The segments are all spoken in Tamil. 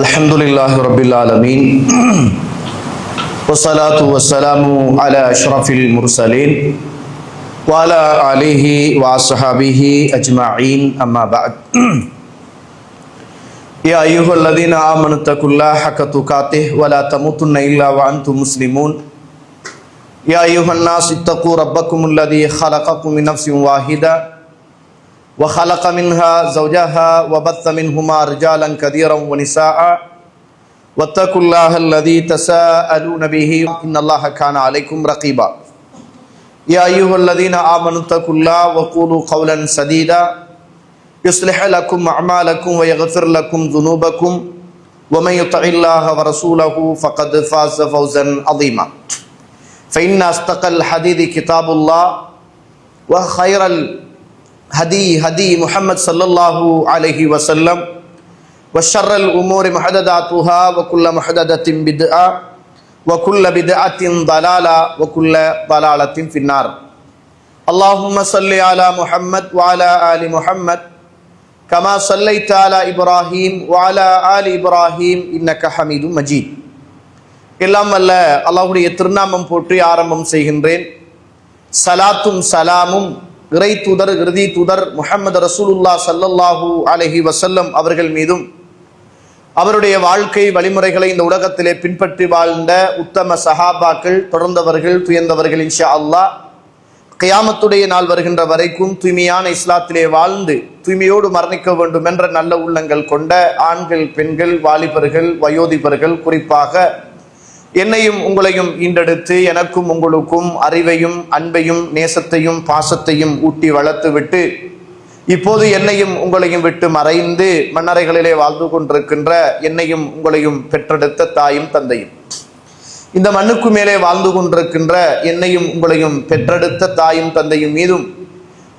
Alhamdulillahi Rabbil Alameen Wassalatu wassalamu ala ashrafil mursalin wa ala alihi wa ashabihi ajma'in amma ba'd. Ya ayyuhalladhina amanu taqullaha haqqa tuqatih wa la tamutunna illa wa antum muslimun. Ya ayyuhan nas ittaqu rabbakumul ladzi khalaqakum min nafsin wahidah wa khalaqa minha zawjaha wa batha minhuma rijalan katiran wa nisaa wattaqullaha alladzi tasaaluna bihi innallaha kana alaykum raqiba. Ya ayyuhalladhina amanu taqullaha wa qulu qawlan sadida yuslih lakum a'malakum wa yaghfir lakum dhunubakum wa man yuti'illaha wa rasulahu faqad faza fawzan 'azima. Fa inna astaqal hadithi kitabullah wa khairal hadi Muhammad sallallahu alaihi wasallam wa syarrul umuri muhdatsatuha wa kullu muhdatsatin bid'ah wa kullu bid'atin dalalah wa kullu dalalatin finnar. Allahumma salli ala Muhammad wa ala ali Muhammad kama sallaita ala Ibrahim wa ala ali Ibrahim innaka Hamidum Majid. எல்லாம் அல்ல அல்லாஹ்வுடைய திருநாமம் போற்றி ஆரம்பம் செய்கின்றேன். சலாத்தும் சலாமும் இறை தூதர் இறுதி தூதர் முஹம்மது ரசூலுல்லாஹ் ஸல்லல்லாஹு அலைஹி வஸல்லம் அவர்கள் மீதும் அவருடைய வாழ்க்கை வழிமுறைகளை இந்த உலகத்திலே பின்பற்றி வாழ்ந்த உத்தம சஹாபாக்கள் தொடர்ந்தவர்கள் துயர்ந்தவர்கள் இன்ஷா அல்லாஹ் கியாமத்துடைய நாள் வருகின்ற வரைக்கும் தூய்மையான இஸ்லாத்திலே வாழ்ந்து தூய்மையோடு மரணிக்க வேண்டும் என்ற நல்ல உள்ளங்கள் கொண்ட ஆண்கள் பெண்கள் வாலிபர்கள் வயோதிபர்கள் குறிப்பாக என்னையும் உங்களையும் ஈண்டெடுத்து எனக்கும் உங்களுக்கும் அறிவையும் அன்பையும் நேசத்தையும் பாசத்தையும் ஊட்டி வளர்த்து விட்டு இப்போது என்னையும் உங்களையும் விட்டு மறைந்து மண்ணறைகளிலே வாழ்ந்து கொண்டிருக்கின்ற என்னையும் உங்களையும் பெற்றெடுத்த தாயும் தந்தையும், இந்த மண்ணுக்கு மேலே வாழ்ந்து கொண்டிருக்கின்ற என்னையும் உங்களையும் பெற்றெடுத்த தாயும் தந்தையும் மீதும்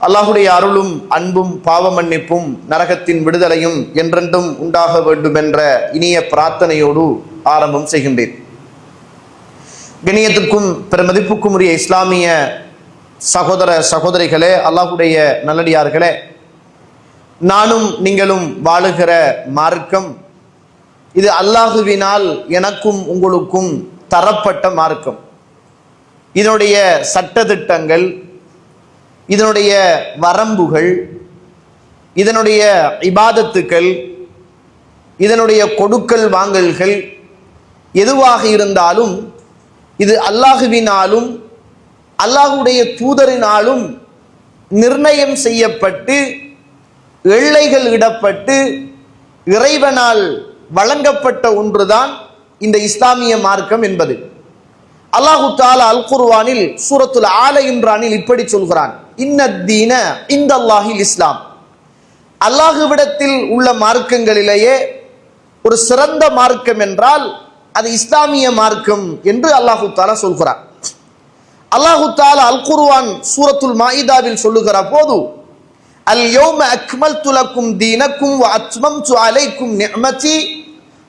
அல்லாஹுடைய அருளும் அன்பும் பாவ மன்னிப்பும் நரகத்தின் விடுதலையும் என்றென்றும் உண்டாக வேண்டும் என்ற இனிய பிரார்த்தனையோடு ஆரம்பம் செய்கின்றேன். கண்ணியத்துக்கும் பெருமதிப்புக்கும் உரிய இஸ்லாமிய சகோதர சகோதரிகளே, அல்லாஹ்வுடைய நல்லடியார்களே, நானும் நீங்களும் வாழுகிற மார்க்கம் இது அல்லாஹுவினால் எனக்கும் உங்களுக்கும் தரப்பட்ட மார்க்கம். இதனுடைய சட்டதிட்டங்கள், இதனுடைய வரம்புகள், இதனுடைய இபாதத்துக்கள், இதனுடைய கொடுக்கல் வாங்கல்கள் எதுவாக இருந்தாலும் இது அல்லாஹுவினாலும் அல்லாஹுடைய தூதரினாலும் நிர்ணயம் செய்யப்பட்டு எல்லைகள் இடப்பட்டு இறைவனால் வழங்கப்பட்ட ஒன்றுதான் இந்த இஸ்லாமிய மார்க்கம் என்பது. அல்லாஹு தஆலா அல் குர்ஆனில் சூரத்துல் ஆல இம்ரானில் இப்படி சொல்கிறான், இன்னத்தீன இந்தல்லாஹில் இஸ்லாம். அல்லாஹுவிடத்தில் உள்ள மார்க்கங்களிலேயே ஒரு சிறந்த மார்க்கம் என்றால் அது இஸ்லாமிய மார்க்கம் என்று அல்லாஹு தஆலா சொல்கிறார். அல்லாஹு தஆலா அல் குர்ஆன் சூரத்துல் மாயிதாவில் சொல்லுகிற போது, அல் யௌம அக்மல்து லக்கும் தீனக்கும் வ அத்மம்து அலைக்கும் நிஅமதி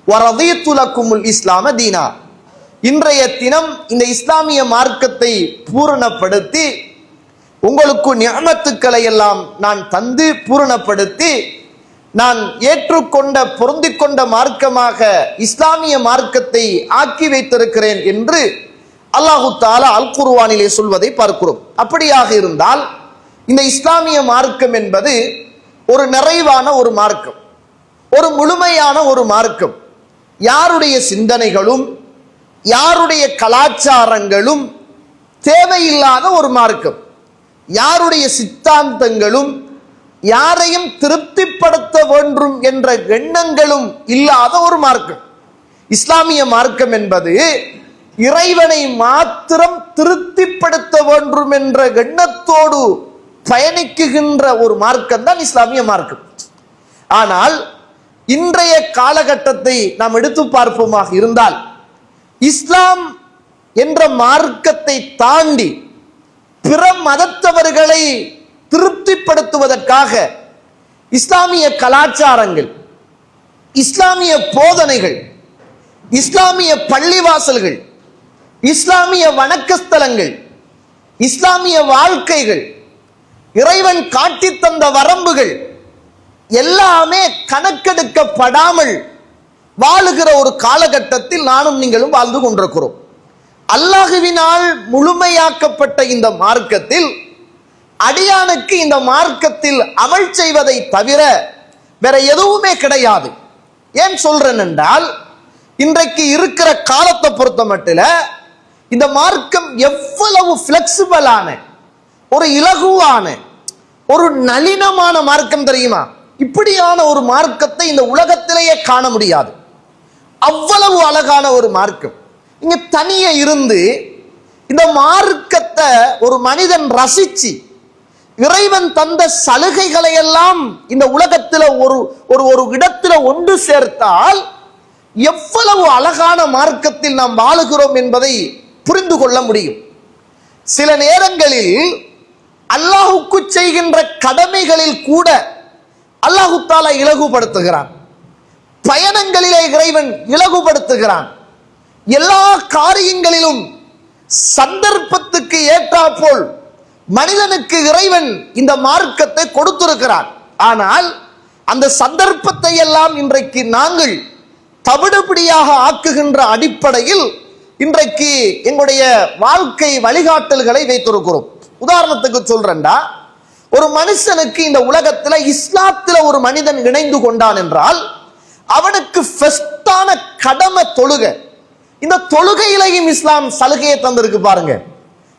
வ ரதீது லக்குமுல் இஸ்லாம தீனா. இன்றைய தினம் இந்த இஸ்லாமிய மார்க்கத்தை பூரணப்படுத்தி உங்களுக்கு நிஅமத்துக்களை எல்லாம் நான் தந்து பூரணப்படுத்தி நான் ஏற்றுக்கொண்ட பொருந்திக்கொண்ட மார்க்கமாக இஸ்லாமிய மார்க்கத்தை ஆக்கி வைத்திருக்கிறேன் என்று அல்லாஹு தஆலா அல் குர்ஆனிலே சொல்வதை பார்க்கிறோம். அப்படியாக இருந்தால் இந்த இஸ்லாமிய மார்க்கம் என்பது ஒரு நிறைவான ஒரு மார்க்கம், ஒரு முழுமையான ஒரு மார்க்கம். யாருடைய சிந்தனைகளும் யாருடைய கலாச்சாரங்களும் தேவையில்லாத ஒரு மார்க்கம், யாருடைய சித்தாந்தங்களும் யாரையும் திருப்திப்படுத்த வேண்டும் என்ற எண்ணங்களும் இல்லாத ஒரு மார்க்கம். இஸ்லாமிய மார்க்கம் என்பது இறைவனை மாத்திரம் திருப்திப்படுத்த வேண்டும் என்ற எண்ணத்தோடு பயணிக்குகின்ற ஒரு மார்க்கம் தான் இஸ்லாமிய மார்க்கம். ஆனால் இன்றைய காலகட்டத்தை நாம் எடுத்து பார்ப்போமாக இருந்தால் இஸ்லாம் என்ற மார்க்கத்தை தாண்டி பிற மதத்தவர்களை திருப்திப்படுத்துவதற்காக இஸ்லாமிய கலாச்சாரங்கள், இஸ்லாமிய போதனைகள், இஸ்லாமிய பள்ளிவாசல்கள், இஸ்லாமிய வணக்கஸ்தலங்கள், இஸ்லாமிய வாழ்க்கைகள், இறைவன் காட்டி தந்த வரம்புகள் எல்லாமே கணக்கெடுக்கப்படாமல் வாழுகிற ஒரு காலகட்டத்தில் நானும் நீங்களும் வாழ்ந்து கொண்டிருக்கிறோம். அல்லாஹுவினால் முழுமையாக்கப்பட்ட இந்த மார்க்கத்தில் அடியானுக்கு இந்த மார்க்கத்தில் அமல் செய்வதை தவிர வேற எதுவுமே கிடையாது. ஏன் சொல்றேன் என்றால், இன்றைக்கு இருக்கிற காலத்தை பொறுத்த மட்டும் இந்த மார்க்கம் எவ்வளவு பிளெக்சிபிளான, ஒரு இலகுவான, ஒரு நளினமான மார்க்கம் தெரியுமா? இப்படியான ஒரு மார்க்கத்தை இந்த உலகத்திலேயே காண முடியாது. அவ்வளவு அழகான ஒரு மார்க்கம். இங்க தனியே இருந்து இந்த மார்க்கத்தை ஒரு மனிதன் ரசிச்சு இறைவன் தந்த சலுகைகளை எல்லாம் இந்த உலகத்தில் ஒரு இடத்துல ஒன்று சேர்த்தால் எவ்வளவு அழகான மார்க்கத்தில் நாம் வாழுகிறோம் என்பதை புரிந்து கொள்ள முடியும். சில நேரங்களில் அல்லாஹுக்கு செய்கின்ற கடமைகளில் கூட அல்லாஹு தஆலா இலகுபடுத்துகிறான். பயணங்களிலே இறைவன் இலகுபடுத்துகிறான். எல்லா காரியங்களிலும் சந்தர்ப்பத்துக்கு ஏற்றாற்போல் மனிதனுக்கு இறைவன் இந்த மார்க்கத்தை கொடுத்திருக்கிறான். ஆனால் அந்த சந்தர்ப்பத்தை எல்லாம் இன்றைக்கு நாங்கள் தவிடுபடியாக ஆக்குகின்ற அடிப்படையில் இன்றைக்கு எங்களுடைய வாழ்க்கை வழிகாட்டல்களை வைத்திருக்கிறோம். உதாரணத்துக்கு சொல்றேன்டா, ஒரு மனுஷனுக்கு இந்த உலகத்துல இஸ்லாத்துல ஒரு மனிதன் இணைந்து கொண்டான் என்றால் அவனுக்கு ஃபர்ஸ்டான கடமை தொழுகை. இந்த தொழுகையிலையும் இஸ்லாம் சலுகையை தந்திருக்கு பாருங்க.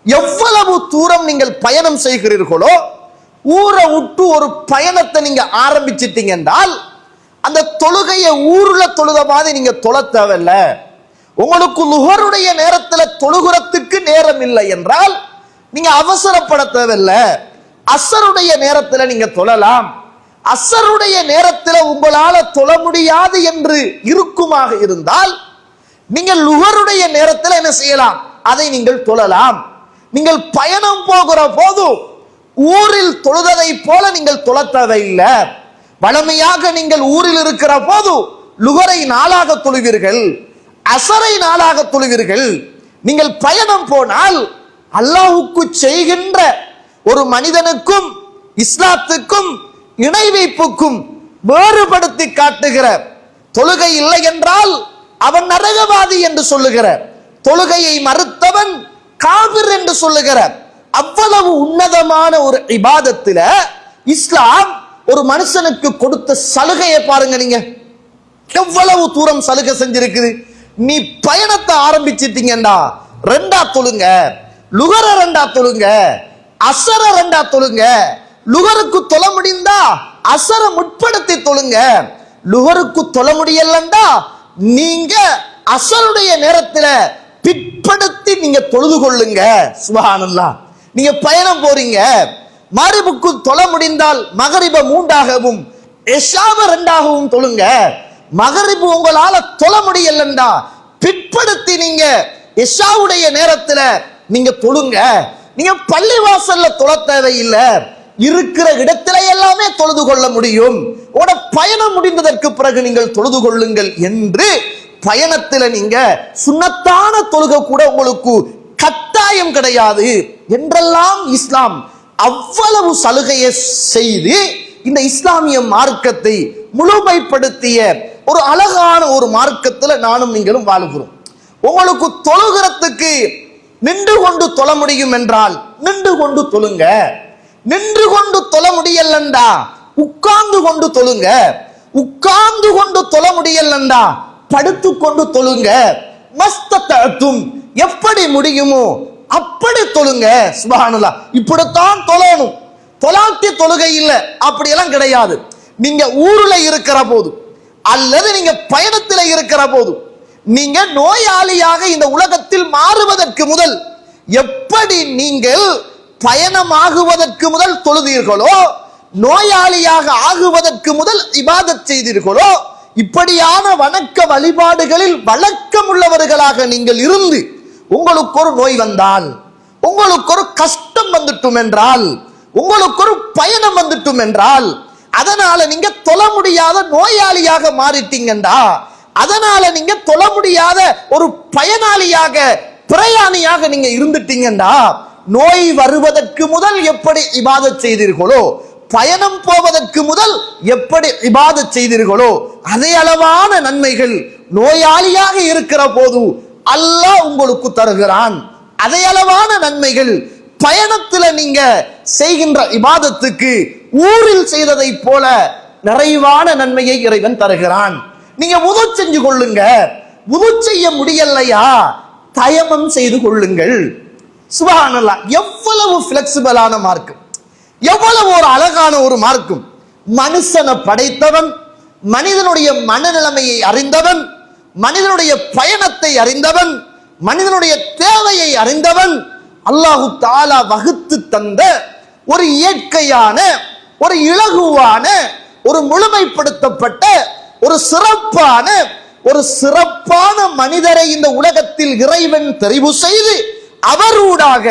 எவ்வளவு தூரம் நீங்கள் பயணம் செய்கிறீர்களோ, ஊரை விட்டு ஒரு பயணத்தை நீங்க ஆரம்பிச்சிட்டீங்க என்றால் அந்த தொழுகையை ஊர்ல தொழுத மாதிரி நீங்க தொழ தேவையில்ல. உங்களுக்கு லுஹருடைய நேரத்தில் தொழுகிறதுக்கு நேரம் இல்லை என்றால் நீங்க அவசரப்பட தேவையில்லை. அசருடைய நேரத்தில் நீங்க தொழலாம். அசருடைய நேரத்தில் உங்களால தொழ முடியாது என்று இருக்குமாக இருந்தால் நீங்கள் லுஹருடைய நேரத்தில் என்ன செய்யலாம்? அதை நீங்கள் தொழலாம். நீங்கள் பயணம் போகிற போது ஊரில் தொழுததை போல நீங்கள் தொழ தேவையில்லை. வளமையாக நீங்கள் ஊரில் இருக்கிற போது லுஹரை நாளாக தொழுவீர்கள், அசரை நாளாக தொழுவீர்கள். நீங்கள் பயணம் போனால் அல்லாஹுக்கு செய்கின்ற ஒரு மனிதனுக்கும் இஸ்லாத்துக்கும் இணை வைப்புக்கும் வேறுபடுத்தி காட்டுகிற தொழுகை இல்லை என்றால் அவன் நரகவாதி என்று சொல்லுகிற, தொழுகையை மறுத்தவன் காபிர் என்று சொல்லுகிற அவ்வளவு உன்னதமான ஒரு இபாதத்தில இஸ்லாம் ஒரு மனுஷனுக்கு கொடுத்த சலுகையை பாருங்க. நீங்க எவ்வளவு தூரம் சலுகை செஞ்சிருக்குது. நீ பயணத்தை ஆரம்பிச்சிட்டீங்கடா, ரெண்டா தொழுங்க, லுகர ரெண்டா தொழுங்க, அசர ரெண்டா தொழுங்க. லுகருக்கு தொழ முடிந்தா அசர முற்படுத்தி தொழுங்க. லுகருக்கு தொழ முடியலண்டா நீங்க அசருடைய நேரத்தில் பிற்படுத்தி நீங்க தொழுது கொள்ளுங்க. சுப்ஹானல்லாஹ். நீங்க பயணம் போறீங்க, மகரிபுக்கு தொழ முடிந்தால் மகரிப 3ஆகவும் இஷாவ 2ஆகவும் தொழுங்க. மகரிபு உங்களால தொழ முடியலண்டா பிற்படுத்தி நீங்க இஷாவுடைய நேரத்துல நீங்க தொழுங்க. நீங்க பள்ளிவாசல்ல தொழ தேவையில்லை, இருக்கிற இடத்துல எல்லாமே தொழுது கொள்ள முடியும். உங்களோட பயணம் முடிந்ததற்கு பிறகு நீங்கள் தொழுது கொள்ளுங்கள் என்று பயணத்தில் நீங்க சுன்னத்தான தொழுகை கூட உங்களுக்கு கட்டாயம் கிடையாது என்றெல்லாம் இஸ்லாம் அவ்வளவு சலுகையை செய்து இந்த இஸ்லாமிய மார்க்கத்தை முழுமைப்படுத்திய ஒரு அழகான ஒரு மார்க்கத்தில் நானும் நீங்களும் வாழுகிறோம். உங்களுக்கு தொழுகிறதுக்கு நின்று கொண்டு தொழ முடியும் என்றால் நின்று கொண்டு தொழுங்க. நின்று கொண்டு தொழ முடியலண்டா உட்கார்ந்து கொண்டு தொழுங்க. உட்கார்ந்து கொண்டு தொழ முடியலண்டா படுத்து கொண்டு தொழுங்க. மஸ்தத்தும் எப்படி முடியுமோ அப்படி தொழுங்க. சுப்ஹானல்லாஹ். இப்படித்தான் தொழணும், தொலாத்தி தொழுகை இல்லை அப்படியெல்லாம் கிடையாது. நீங்க ஊர்ல இருக்கிற போது அல்லது நீங்க பயணத்தில் இருக்கிற போது, நீங்க நோயாளியாக இந்த உலகத்தில் மாறுவதற்கு முதல் எப்படி நீங்கள் பயணமாகுவதற்கு முதல் தொழுதீர்களோ, நோயாளியாக ஆகுவதற்கு முதல் இபாதத் செய்தீர்களோ, இப்படியான வணக்க வழிபாடுகளில் வழக்கம் உள்ளவர்களாக நீங்கள் இருந்து உங்களுக்கு ஒரு நோய் வந்தால், உங்களுக்கு ஒரு கஷ்டம் வந்துட்டும் என்றால், உங்களுக்கு ஒரு பயணம் வந்துட்டும் என்றால், அதனால நீங்க தொழ முடியாத நோயாளியாக மாறிட்டீங்கண்டா, அதனால நீங்க தொழ முடியாத ஒரு பயனாளியாக பிரயாணியாக நீங்க இருந்துட்டீங்கண்டா, நோய் வருவதற்கு முதல் எப்படி இபாதத் செய்தீர்களோ, பயணம் போவதற்கு முதல் எப்படி இபாதத் செய்தீர்களோ அதே அளவான நன்மைகள் நோயாளியாக இருக்கிற போது அல்லாஹ் உங்களுக்கு தருகிறான். அதே அளவான நன்மைகள் பயணத்துல நீங்க செய்கின்ற இபாதத்துக்கு ஊரில் செய்ததை போல நிறைவான நன்மையை இறைவன் தருகிறான். நீங்க வுது செஞ்சு கொள்ளுங்க. வுது செய்ய முடியலையா, தயமம் செய்து கொள்ளுங்கள். சுப்ஹானல்லாஹ், எவ்வளவு பிளெக்சிபிளான மார்க்கம், எவ்வளவு ஒரு அழகான ஒரு மார்க்கம். மனுஷனை படைத்தவன், மனிதனுடைய மனநிலைமையை அறிந்தவன், மனிதனுடைய பயணத்தை அறிந்தவன், மனிதனுடைய தேவையை அறிந்தவன், அல்லாஹு தஆலா வகுத்து தந்த ஒரு இயற்கையான, ஒரு இலகுவான, ஒரு முழுமைப்படுத்தப்பட்ட, ஒரு சிறப்பான மனிதரை இந்த உலகத்தில் இறைவன் தெரிவு செய்து அவரூடாக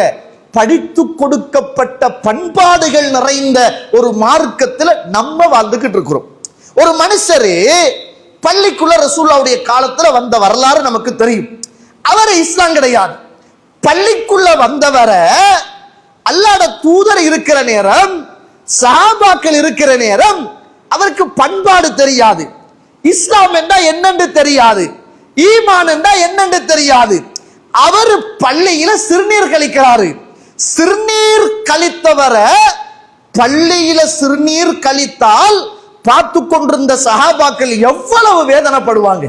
படித்து கொடுக்கப்பட்ட பண்பாடுகள் நிறைந்த ஒரு மார்க்கத்தில் நம்ம வாழ்ந்துகிட்டு இருக்கிறோம். ஒரு மனுஷரு பள்ளிக்குள்ள ரசூலுல்லாஹ்வுடைய காலத்துல வந்த வரலாறு நமக்கு தெரியும். அவர் இஸ்லாம் கிடையாது. பள்ளிக்குள்ள வந்தவரை அல்லாஹ்வுடைய தூதர் இருக்கிற நேரம், சஹாபாக்கள் இருக்கிற நேரம் அவருக்கு பண்பாடு தெரியாது. இஸ்லாம் என்றா என்னன்னு தெரியாது, ஈமான் என்றா என்னன்னு தெரியாது. அவர் பள்ளியில சிறுநீர் கழிக்கிறாரு. சிறுநீர் கழித்தவரை பள்ளியில சிறுநீர் கழித்தால் பார்த்து கொண்டிருந்த சஹாபாக்கள் எவ்வளவு வேதனைப்படுவாங்க,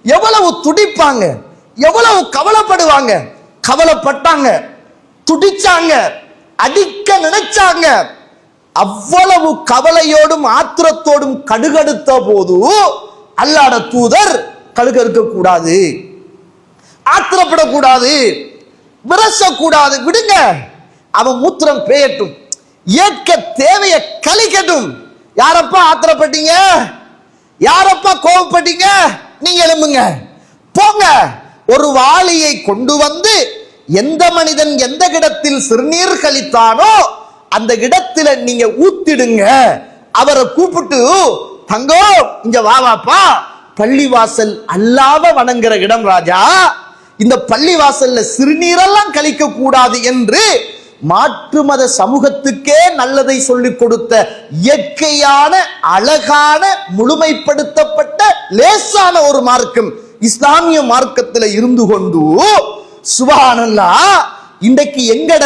எவ்வளவு துடிப்பாங்க, எவ்வளவு கவலைப்படுவாங்க. கவலைப்பட்டாங்க, துடிச்சாங்க, அடிக்க நினைச்சாங்க. அவ்வளவு கவலையோடும் ஆத்திரத்தோடும் கடுகடுத்த போது அல்லாஹ்வுடைய தூதர் கடுகடுக்க கூடாது, ஆத்திரப்படக்கூடாது, விரசக்கூடாது, விடுங்க, அவன் மூத்திரம் பேயட்டும், ஏற்க தேவையை கழிக்கட்டும். யாரப்பா ஆத்திரப்பட்டீங்க, யாரப்பா கோபப்பட்டீங்க, நீங்க எழும்புங்க, போங்க. ஒரு வாளியை கொண்டு வந்து எந்த மனிதன் எந்த இடத்தில் சிறுநீர் கழித்தானோ அந்த இடத்துல நீங்க ஊத்திடுங்க. அவரை கூப்பிட்டு, தங்கம் இங்க வாப்பா, பள்ளிவாசல் அல்லாஹ்வை வணங்குற இடம் ராஜா, இந்த பள்ளிவாசல்ல சிறுநீரெல்லாம் கழிக்க கூடாது என்று மாற்று மத சமூகத்துக்கே நல்லதை சொல்லிக் கொடுத்த இயற்கையான, அழகான, முழுமைப்படுத்தப்பட்ட லேசான ஒரு மார்க்கம் இஸ்லாமிய மார்க்கத்தில் இருந்து கொண்டு சுப்ஹானல்லாஹ், இன்றைக்கு எங்கட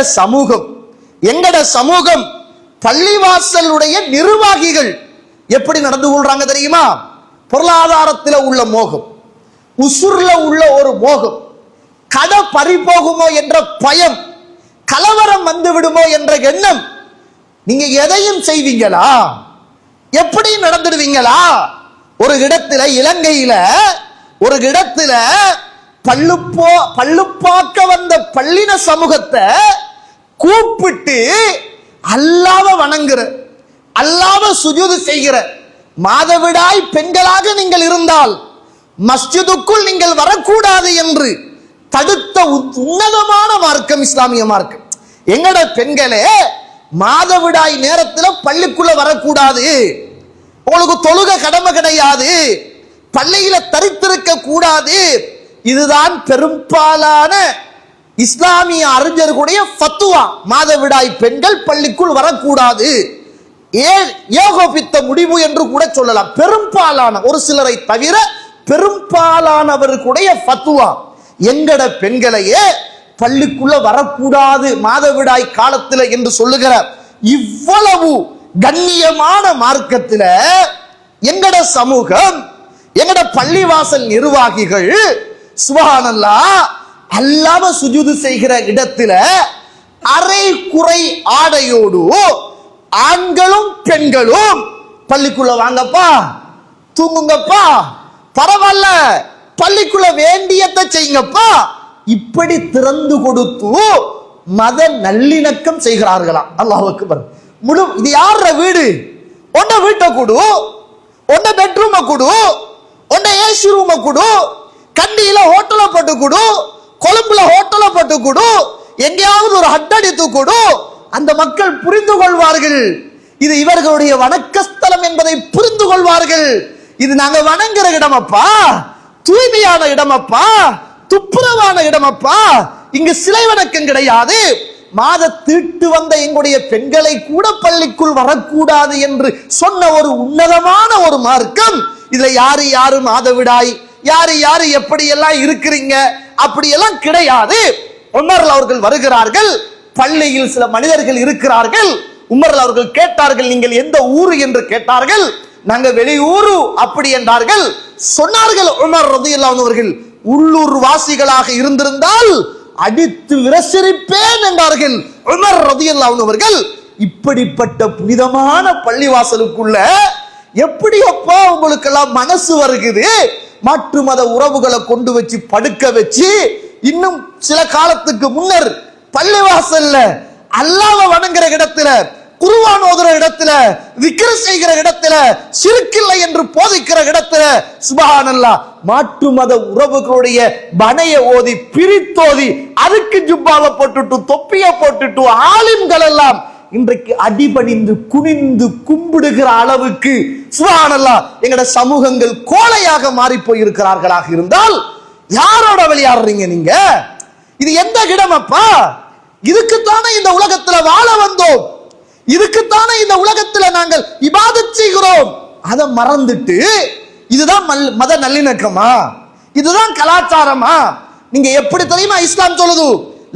சமூகம் பள்ளிவாசலுடைய நிர்வாகிகள் எப்படி நடந்து கொள்றாங்க தெரியுமா? பொருளாதாரத்தில் உள்ள மோகம், உசுர்ல உள்ள ஒரு மோகம், கடை பறி போகுமோ என்ற பயம், கலவரம் வந்து விடுமோ என்ற எண்ணம். நீங்க எதையும் செய்வீங்களா, எப்படி நடந்துடுவீங்களா? ஒரு இடத்துல, இலங்கையில ஒரு இடத்துல பள்ளுப்பாக்க வந்த பள்ளின சமூகத்தை கூப்பிட்டு அல்லாஹ்வை வணங்குற, அல்லாஹ்வை சுஜூது செய்கிற மாதவிடாய் பெண்களாக நீங்கள் இருந்தால் மஸ்ஜிதுக்குள் நீங்கள் வரக்கூடாது என்று தடுத்த உன்னதமான மார்க்கம் இஸ்லாமிய மார்க்கம். எங்கட பெண்களே, மாதவிடாய் நேரத்தில் பள்ளிக்குள்ள வரக்கூடாது, உங்களுக்கு தொழுக கடமை கிடையாது, பள்ளியில தரித்திருக்க கூடாது. இதுதான் பெரும்பாலான இஸ்லாமிய அறிஞர்களுடைய ஃபத்வா. மாதவிடாய் பெண்கள் பள்ளிக்குள் வரக்கூடாது, ஏகோபித்த முடிவு என்று கூட சொல்லலாம். பெரும்பாலான, ஒரு சிலரை தவிர பெரும்பாலானவர்களுடைய ஃபத்வா. எங்கட பெண்களையே பள்ளிக்குள்ள வரக்கூடாது மாதவிடாய் காலத்தில் என்று சொல்லுகிற இவ்வளவு கண்ணியமான மார்க்கத்தில் எங்கட சமூகம், எங்கட பள்ளிவாசல் நிர்வாகிகள் சுப்ஹானல்லாஹ் அல்லாஹ்வை சுஜூது செய்கிற இடத்துல அரை குறை ஆடையோடு ஆண்களும் பெண்களும் பள்ளிக்குள்ள வாங்கப்பா, தூங்குங்கப்பா, பரவாயில்ல, பள்ளிக்குள்ள வேண்டியதை செய்யுங்கப்பா, இப்படி திறந்து கொடுத்து மத நல்லிணக்கம் செய்கிறார்களாம். அல்லாஹ் அக்பர். முழு இது யார வீடு? ஒன்ன வீட்டை கொடு, ஒன்ன பெட்ரூமை கொடு, ஒன்ன ஏசி ரூமை கொடு, கண்டியில ஹோட்டலை போட்டு கொடு, கொழும்புல ஹோட்டலை போட்டு கொடு, எங்கேயாவது ஒரு ஹட்டடித்து கொடு. அந்த மக்கள் புரிந்து கொள்வார்கள், இது இவர்களுடைய வணக்கஸ்தலம் என்பதை புரிந்து கொள்வார்கள். இது நாங்க வணங்குற இடமப்பா, தூய்மையான இடமப்பா, துப்புரவான இடமப்பா, இங்கு சிலை வணக்கம் கிடையாது, மாத தீட்டு வந்த எங்களுடைய பெண்களை கூட பள்ளிக்குள் வரக்கூடாது என்று சொன்ன ஒரு உன்னதமான ஒரு மார்க்கம். இதுல யாரு யாரு மாதவிடாய், யாரு யாரு எப்படி எல்லாம் இருக்கிறீங்க அப்படியெல்லாம் கிடையாது. உமர் அவர்கள் வருகிறார்கள், பள்ளியில் சில மனிதர்கள் இருக்கிறார்கள். உமர் அவர்கள் கேட்டார்கள், நீங்கள் எந்த ஊரு என்று கேட்டார்கள். நாங்க வெளியூரு அப்படி என்றார்கள். சொன்னார்கள் உமர் ரலியல்லாஹு அவர்கள், உள்ளூர் வாசிகளாக இருந்திருந்தால் அடித்து விரசிரிப்பேன் என்றார்கள் உமர் ரலியல்லாஹு அவர்கள். இப்படிப்பட்ட புனிதமான பள்ளிவாசலுக்குள்ள எப்படி அப்பா உங்களுக்கு எல்லாம் மனசு வருகிறது? மாற்று மத உறவுகளை கொண்டு வச்சு படுக்க வச்சு, இன்னும் சில காலத்துக்கு முன்னர் பள்ளிவாசல்ல அல்லாஹ்வை வணங்குற இடத்துல, குர்ஆன் ஓதுற இடத்துல, விக்ர் செய்கிற இடத்துல, ஷிர்கில்லை என்று போதிக்கிற இடத்துல சுப்ஹானல்லாஹ் மாற்று மத உறவுகளுடைய பனைய ஓதி பிரித்தோதி அதுக்கு ஜுப்பாவை போட்டுட்டு தொப்பியை போட்டுட்டு ஆலிம்கள் எல்லாம் இன்றைக்கு அடிபணிந்து குனிந்து கும்பிடுகிற அளவுக்கு சுப்ஹானல்லாஹ் எங்கட சமூகங்கள் கோழையாக மாறி போயிருக்கிறார்களாக இருந்தால் யாரோட விளையாடுறீங்க நீங்க? இது எந்த இடமப்பா? இதுக்குத்தானே இந்த உலகத்துல வாழ வந்தோம், இதுக்குத்தானே இந்த உலகத்துல நாங்கள் இபாதத் செய்கிறோம். அதை மறந்துட்டு இதுதான் மத நல்லிணக்கமா? இதுதான் கலாச்சாரமா? நீங்க எப்படி தெரியுமா இஸ்லாம் சொல்லுது?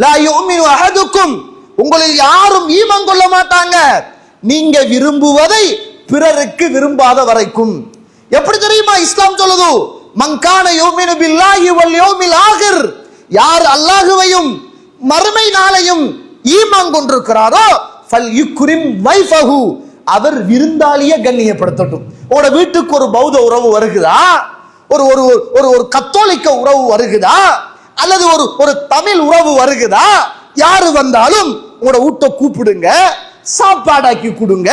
லா யுமினு அஹதுக்கும், உங்களில் யாரும் ஈமான் கொள்ள மாட்டாங்க நீங்க விரும்புவதை பிறருக்கு விரும்பாத வரைக்கும். எப்படி தெரியுமா இஸ்லாம் சொல்லுது? மங்கான யுமினு பில்லாஹி வல் யௌமில் ஆகிர், யார் அல்லாஹ்வையும் மறுமை நாளையும் ஈமான் கொண்டிருக்கிறாரோ ஃபல் யுக்ரிம் வைஃபஹு, அவர் விருந்தாளியை கண்ணியப்படுத்தட்டும். உங்களோட வீட்டுக்கு ஒரு பௌத்த உறவு வருகுதா, ஒரு ஒரு ஒரு கத்தோலிக்க உறவு வருகுதா, அல்லது ஒரு தமிழ் உறவு வருகுதா, யாரு வந்தாலும் உங்களோட வீட்டை கூப்பிடுங்க, சாப்பாடாக்கி கொடுங்க,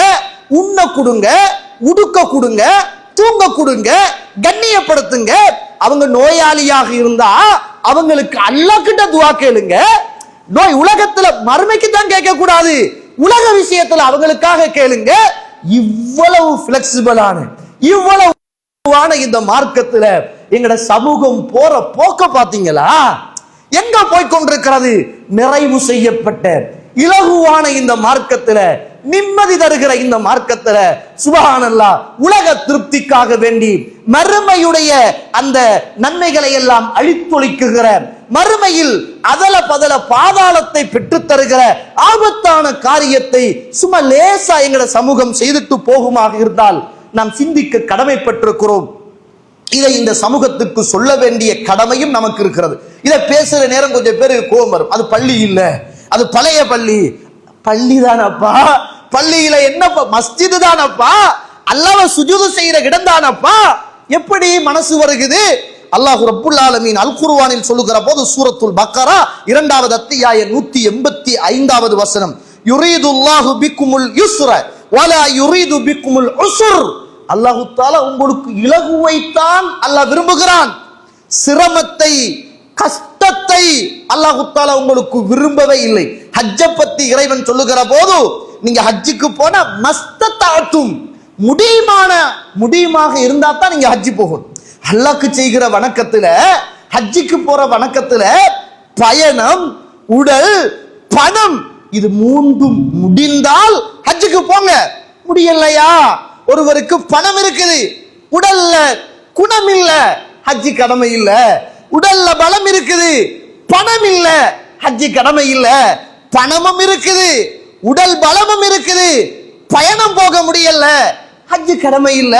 உண்ண கொடுங்க, உடுக்க கொடுங்க, தூங்க கொடுங்க, கண்ணியப்படுத்துங்க. அவங்க நோயாளியாக இருந்தா அவங்களுக்கு அல்லாஹ் கிட்ட துஆ கேளுங்க. நோய் உலகத்துல மறுமைக்கு தான் கேட்க கூடாது, உலக விஷயத்துல அவங்களுக்காக கேளுங்க. இவ்வளவு பிளெக்சிபிளான இவ்வளவு இந்த மார்க்கத்துல எங்கட சமூகம் போற போக்க பாத்தீங்களா? எங்க போய் கொண்டிருக்கிறது? நிறைவு செய்யப்பட்ட இலகுவான இந்த மார்க்கத்துல, நிம்மதி தருகிற இந்த மார்க்கத்துல சுப்ஹானல்லாஹ் உலக திருப்திக்காக வேண்டி மறுமையுடைய அந்த நன்மைகளை எல்லாம் அழித்தொழிக்குகிற, மறுமையில் அதல பதல பாதாளத்தை பெற்றுத் தருகிற ஆபத்தான காரியத்தை சும்மா லேசா எங்கட சமூகம் செய்துட்டு போகுமாக இருந்தால் நாம் சிந்திக்க கடமைப்பட்டிருக்கிறோம். இதை இந்த சமூகத்துக்கு சொல்ல வேண்டிய கடமையும் நமக்கு இருக்கிறது. இதை பேசுற நேரம் கொஞ்சம் பேருக்கு கோபம் வரும். அது பள்ளி இல்ல, அது பழைய பள்ளி. பள்ளி தானப்பா, பள்ளியில என்னப்பா, மஸ்ஜிது தானப்பா, அல்லாஹ்வை சுஜூது செய்யற இடம் தானப்பா. எப்படி மனசு வருகிறது? அல்லாஹ் ரப்புல் ஆலமீன் அல் குர்ஆனில் சொல்லுகிற போது சூரத்துல் பக்கரா 2வது அத்தியாயம் 185வது வசனம், யுரீதுல்லாஹு பிக்குமுல் யுஸ்ர வலா யுரீது பிக்குமுல் உஸ்ர், அல்லாஹ் தஆலா உங்களுக்கு இலகுவைத்தான் அல்லாஹ் விரும்புகிறான், சிரமத்தை கஷ்டத்தை அல்லாஹ் தஆலா உங்களுக்கு விரும்பவே இல்லை. ஹஜ்ஜை பத்தி இறைவன் சொல்லுகிற போது, நீங்க ஹஜ்ஜுக்கு போன மஸ்தத்தாத்தும், முடியுமாக இருந்தா தான் நீங்க ஹஜ்ஜி போகணும். அல்லாஹ்க்கு செய்கிற வணக்கத்துல, ஹஜ்ஜிக்கு போற வணக்கத்துல பயணம், உடல், பணம், இது மூன்றும் முடிந்தால் ஹஜ்ஜுக்கு போங்க. முடியலையா, ஒருவருக்கு பணம் இருக்குது, உடல்ல குணம் இல்ல, ஹஜ்ஜி கடமை இல்ல. உடல்ல பலம் இருக்குது, பணம் இல்ல, ஹஜ்ஜி கடமை இல்ல. பணமும் இருக்குது, உடல் பலமும் இருக்குது, பயணம் போக முடியல, ஹஜ்ஜி கடமை இல்ல.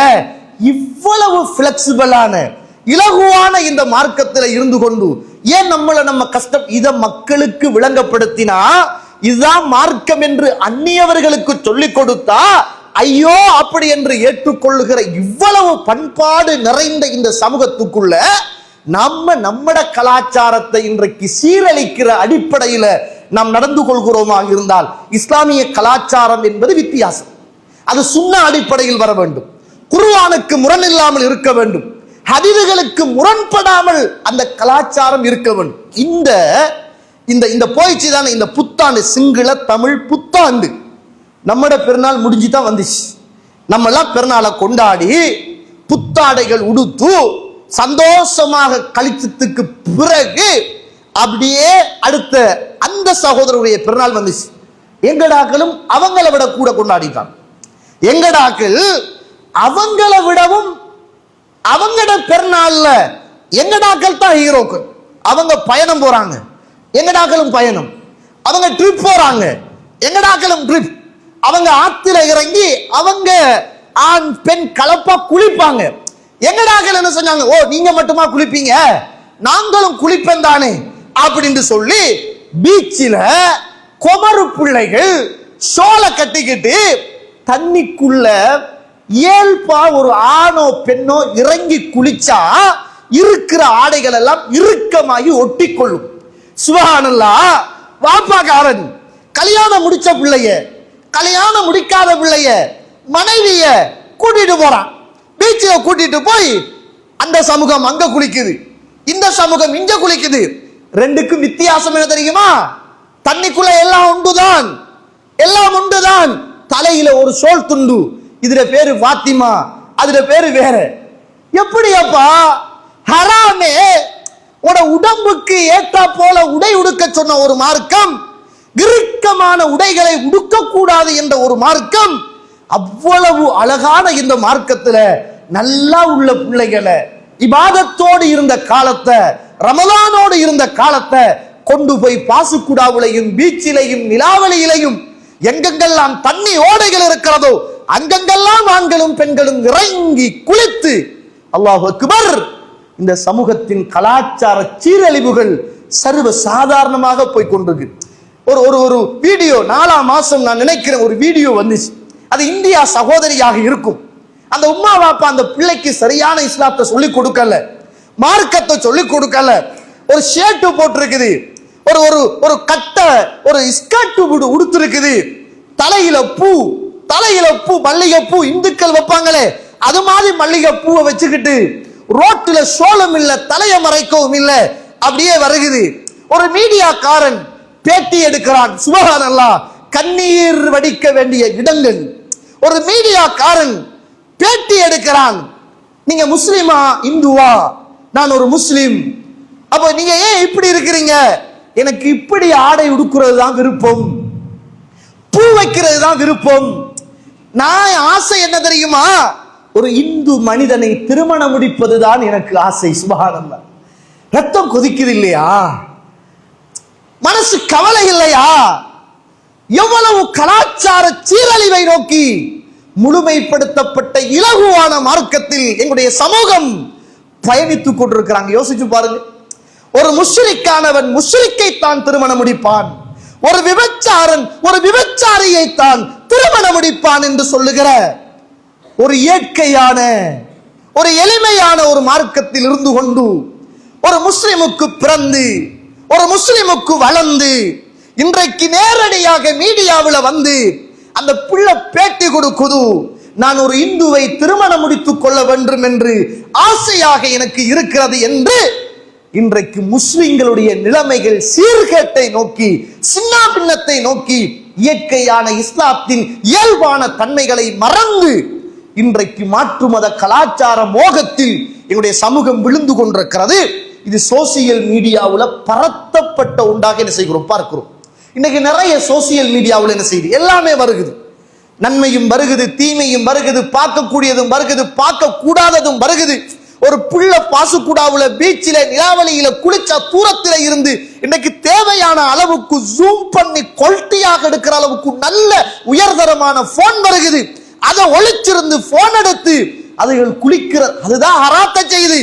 இவ்வளவு பிளெக்சிபிளான இலகுவான இந்த மார்க்கத்தில் இருந்து கொண்டு ஏன் நம்ம கஷ்டம்? இதை மக்களுக்கு விளங்கப்படுத்தினா, இதுதான் மார்க்கம் என்று அந்நியவர்களுக்கு சொல்லிக் கொடுத்தா ஐயோ அப்படி என்று ஏற்றுக்கொள்ளுகிற இவ்வளவு பண்பாடு நிறைந்த இந்த சமூகத்துக்குள்ள நம்மட கலாச்சாரத்தை இன்றைக்கு சீரழிக்கிற அடிப்படையில நாம் நடந்து கொள்கிறோமாக இருந்தால், இஸ்லாமிய கலாச்சாரம் என்பது வித்தியாசம். அது சுன்னா அடிப்படையில் வர வேண்டும், குர்ஆனுக்கு முரண் இல்லாமல் இருக்க வேண்டும், ஹதீதுகளுக்கு முரண்படாமல் அந்த கலாச்சாரம் இருக்க வேண்டும். இந்த இந்த இந்த போயிடுச்சு தானே இந்த புத்தாண்டு, சிங்கள தமிழ் புத்தாண்டு. நம்மட பெருநாள் முடிஞ்சுதான் வந்துச்சு. நம்ம எல்லாம் பெருநாளை கொண்டாடி புத்தாடைகள் உடுத்து சந்தோஷமாக கழிச்சதுக்கு பிறகு அப்படியே அடுத்த அந்த சகோதரருடைய பிறநாள் வந்துச்சு. எங்கடாக்களும் அவங்களை விட கூட கொண்டாடிட்டாங்க. எங்கடாக்கள் அவங்களை விடவும் அவங்கட பெருநாள்ல எங்கடாக்கள் தான் ஹீரோக்கள். அவங்க பயணம் போறாங்க, எங்கடாக்களும் பயணம். அவங்க ட்ரிப் போறாங்க, எங்கடாக்களும் ட்ரிப். அவங்க ஆத்துல இறங்கி அவங்க ஆண் பெண் கலப்பா குளிப்பாங்க. எங்கடாக்கள் என்ன சொன்னாங்க, ஓ நீங்க மட்டுமா குளிப்பீங்க, நாங்களும் குளிப்பேன் தானே அப்படின்னு சொல்லி பீச்சில குமரு பிள்ளைகள் சோள கட்டிக்கிட்டு தண்ணிக்குள்ள இயல்பா ஒரு ஆணோ பெண்ணோ இறங்கி குளிச்சா இருக்கிற ஆடைகள் எல்லாம் இறுக்கமாகி ஒட்டி கொள்ளும். சுப்ஹானல்லாஹ். வாப்பாக்காரன் கல்யாணம் முடிச்ச பிள்ளைய, கல்யாணம் முடிக்காத பிள்ளைய, மனைவிய கூட்டிட்டு போறான். பீச்சில் கூட்டிட்டு போய் அந்த சமூகம் அங்க குளிக்குது, இந்த சமூகம் இங்க குளிக்குது. ரெண்டுக்கும் வித்தியாசம் என்ன தெரியுமா? தண்ணிக்குள்ள எல்லாம் உண்டுதான், எல்லாம் உண்டுதான். தலையில ஒரு சோல் துண்டு, இதுல பேரு பாத்திமா, அதுல பேரு வேற. எப்படி அப்பா ஹராமே உட உடம்புக்கு ஏற்றா போல உடை உடுக்க சொன்ன ஒரு மார்க்கம், இறுக்கமான உடைகளை உடுக்க கூடாது என்ற ஒரு மார்க்கம். அவ்வளவு அழகான இந்த மார்க்கத்துல நல்லா உள்ள பிள்ளைகளை இபாதத்தோடு இருந்த காலத்தை, ரமலானோடு இருந்த காலத்தை கொண்டு போய் பாசுக்குடாவிலையும் பீச்சிலையும் நிலாவளியிலையும் எங்கெங்கெல்லாம் தண்ணி ஓடைகள் இருக்கிறதோ அங்கெங்கெல்லாம் ஆண்களும் பெண்களும் இறங்கி குளித்து அல்லாஹ் அக்பர். இந்த சமூகத்தின் கலாச்சார சீரழிவுகள் சர்வ சாதாரணமாக போய் கொண்டிருக்கு. ஒரு ஒரு ஒரு வீடியோ 4ஆம் மாசம் நான் நினைக்கிறேன் ஒரு வீடியோ வந்துச்சு. அது இந்தியா சகோதரியாக இருக்கும். அந்த உம்மா பாப்பா அந்த பிள்ளைக்கு சரியான இஸ்லாத்தை சொல்லிக் கொடுக்கல, மார்க்கத்தை சொல்லிக் கொடுக்கல. ஒரு ஷர்ட் போட்டிருக்குது, ஒரு ஒரு ஒரு கட்ட ஒரு ஸ்கர்ட் உடுத்திருக்குது, தலையில பூ, தலையில பூ, மல்லிகை பூ இந்துக்கள் வைப்பாங்களே அது மாதிரி மல்லிகை பூவை வச்சுக்கிட்டு ரோட்டில் சோளம் இல்ல, தலைய மறைக்கவும் இல்ல, அப்படியே வருகுது. ஒரு மீடியாக்காரன் பேட்டி எடுக்கிறான். சுப்ஹானல்லாஹ். கண்ணீர் வடிக்க வேண்டிய இடங்கள். ஒரு மீடியாக்காரன் பேட்டி எடுக்கிறான். நீங்க முஸ்லிமா இந்துவா? நான் ஒரு முஸ்லிம். அப்ப நீங்க ஏன் இப்படி இருக்கிறீங்க? எனக்கு இப்படி ஆடை உடுக்கிறது தான் விருப்பம், பூ வைக்கிறது தான் விருப்பம். நான் ஆசை என்ன தெரியுமா? ஒரு இந்து மனிதனை திருமணம் முடிப்பதுதான் எனக்கு ஆசை. சுப்ஹானல்லாஹ். ரத்தம் கொதிக்குது இல்லையா? மனசு கவலை இல்லையா? எவ்வளவு கலாச்சார சீரழிவை நோக்கி முழுமைப்படுத்தப்பட்ட இலகுவான மார்க்கத்தில் எங்களுடைய சமூகம் பயணித்துக் கொண்டிருக்கிறாங்க. யோசிச்சு பாருங்க. ஒரு முஷ்ரிக்கானவன் முஷ்ரிக்கை தான் திருமணம் முடிப்பான், ஒரு விபச்சாரன் ஒரு விபச்சாரியை தான் திருமணம் முடிப்பான் என்று சொல்லுகிற ஒரு இயற்கையான ஒரு எளிமையான ஒரு மார்க்கத்தில் இருந்து கொண்டு ஒரு முஸ்லிமுக்கு பிறந்து ஒரு முஸ்லிமுக்கு வளர்ந்து இன்றைக்கு நேரடியாக மீடியாவில் வந்து அந்த பிள்ளை பேட்டி கொடுக்குது, நான் ஒரு இந்துவை திருமணம் முடித்துக் கொள்ள வேண்டும் என்று ஆசையாக எனக்கு இருக்கிறது என்று இன்றைக்கு முஸ்லிம்களுடைய நிலைமைகள் சீர்கேட்டை நோக்கி, சின்னாபின்னத்தை நோக்கி, இயற்கையான இஸ்லாத்தின் இயல்பான தன்மைகளை மறந்து இன்றைக்கு மாற்று மத கலாச்சார மோகத்தில் எங்களுடைய சமூகம் விழுந்து கொண்டிருக்கிறது. இது சோசியல் மீடியாவில் பரத்தப்பட்ட உண்டாக என்ன செய்கிறோம் பார்க்கிறோம். இன்னைக்கு நிறைய சோசியல் மீடியாவில் என்ன செய்யுது, எல்லாமே வருகுது. நன்மையும் வருகுது, தீமையும் வருகுது, பார்க்கக்கூடியதும் வருகுது, பார்க்க கூடாததும் வருகுது. ஒரு புள்ள பாசுக்குடாவுல பீச்சில நிலாவளியில குளிச்சா தூரத்தில இருந்து இன்னைக்கு தேவையான அளவுக்கு ஜூம் பண்ணி குவாலிட்டியாக எடுக்கிற அளவுக்கு நல்ல உயர்தரமான போன் வருகுது. அதை ஒளிச்சிருந்து போன் எடுத்து அதுகள் குளிக்கிற, அதுதான் ஹராத்த செய்து.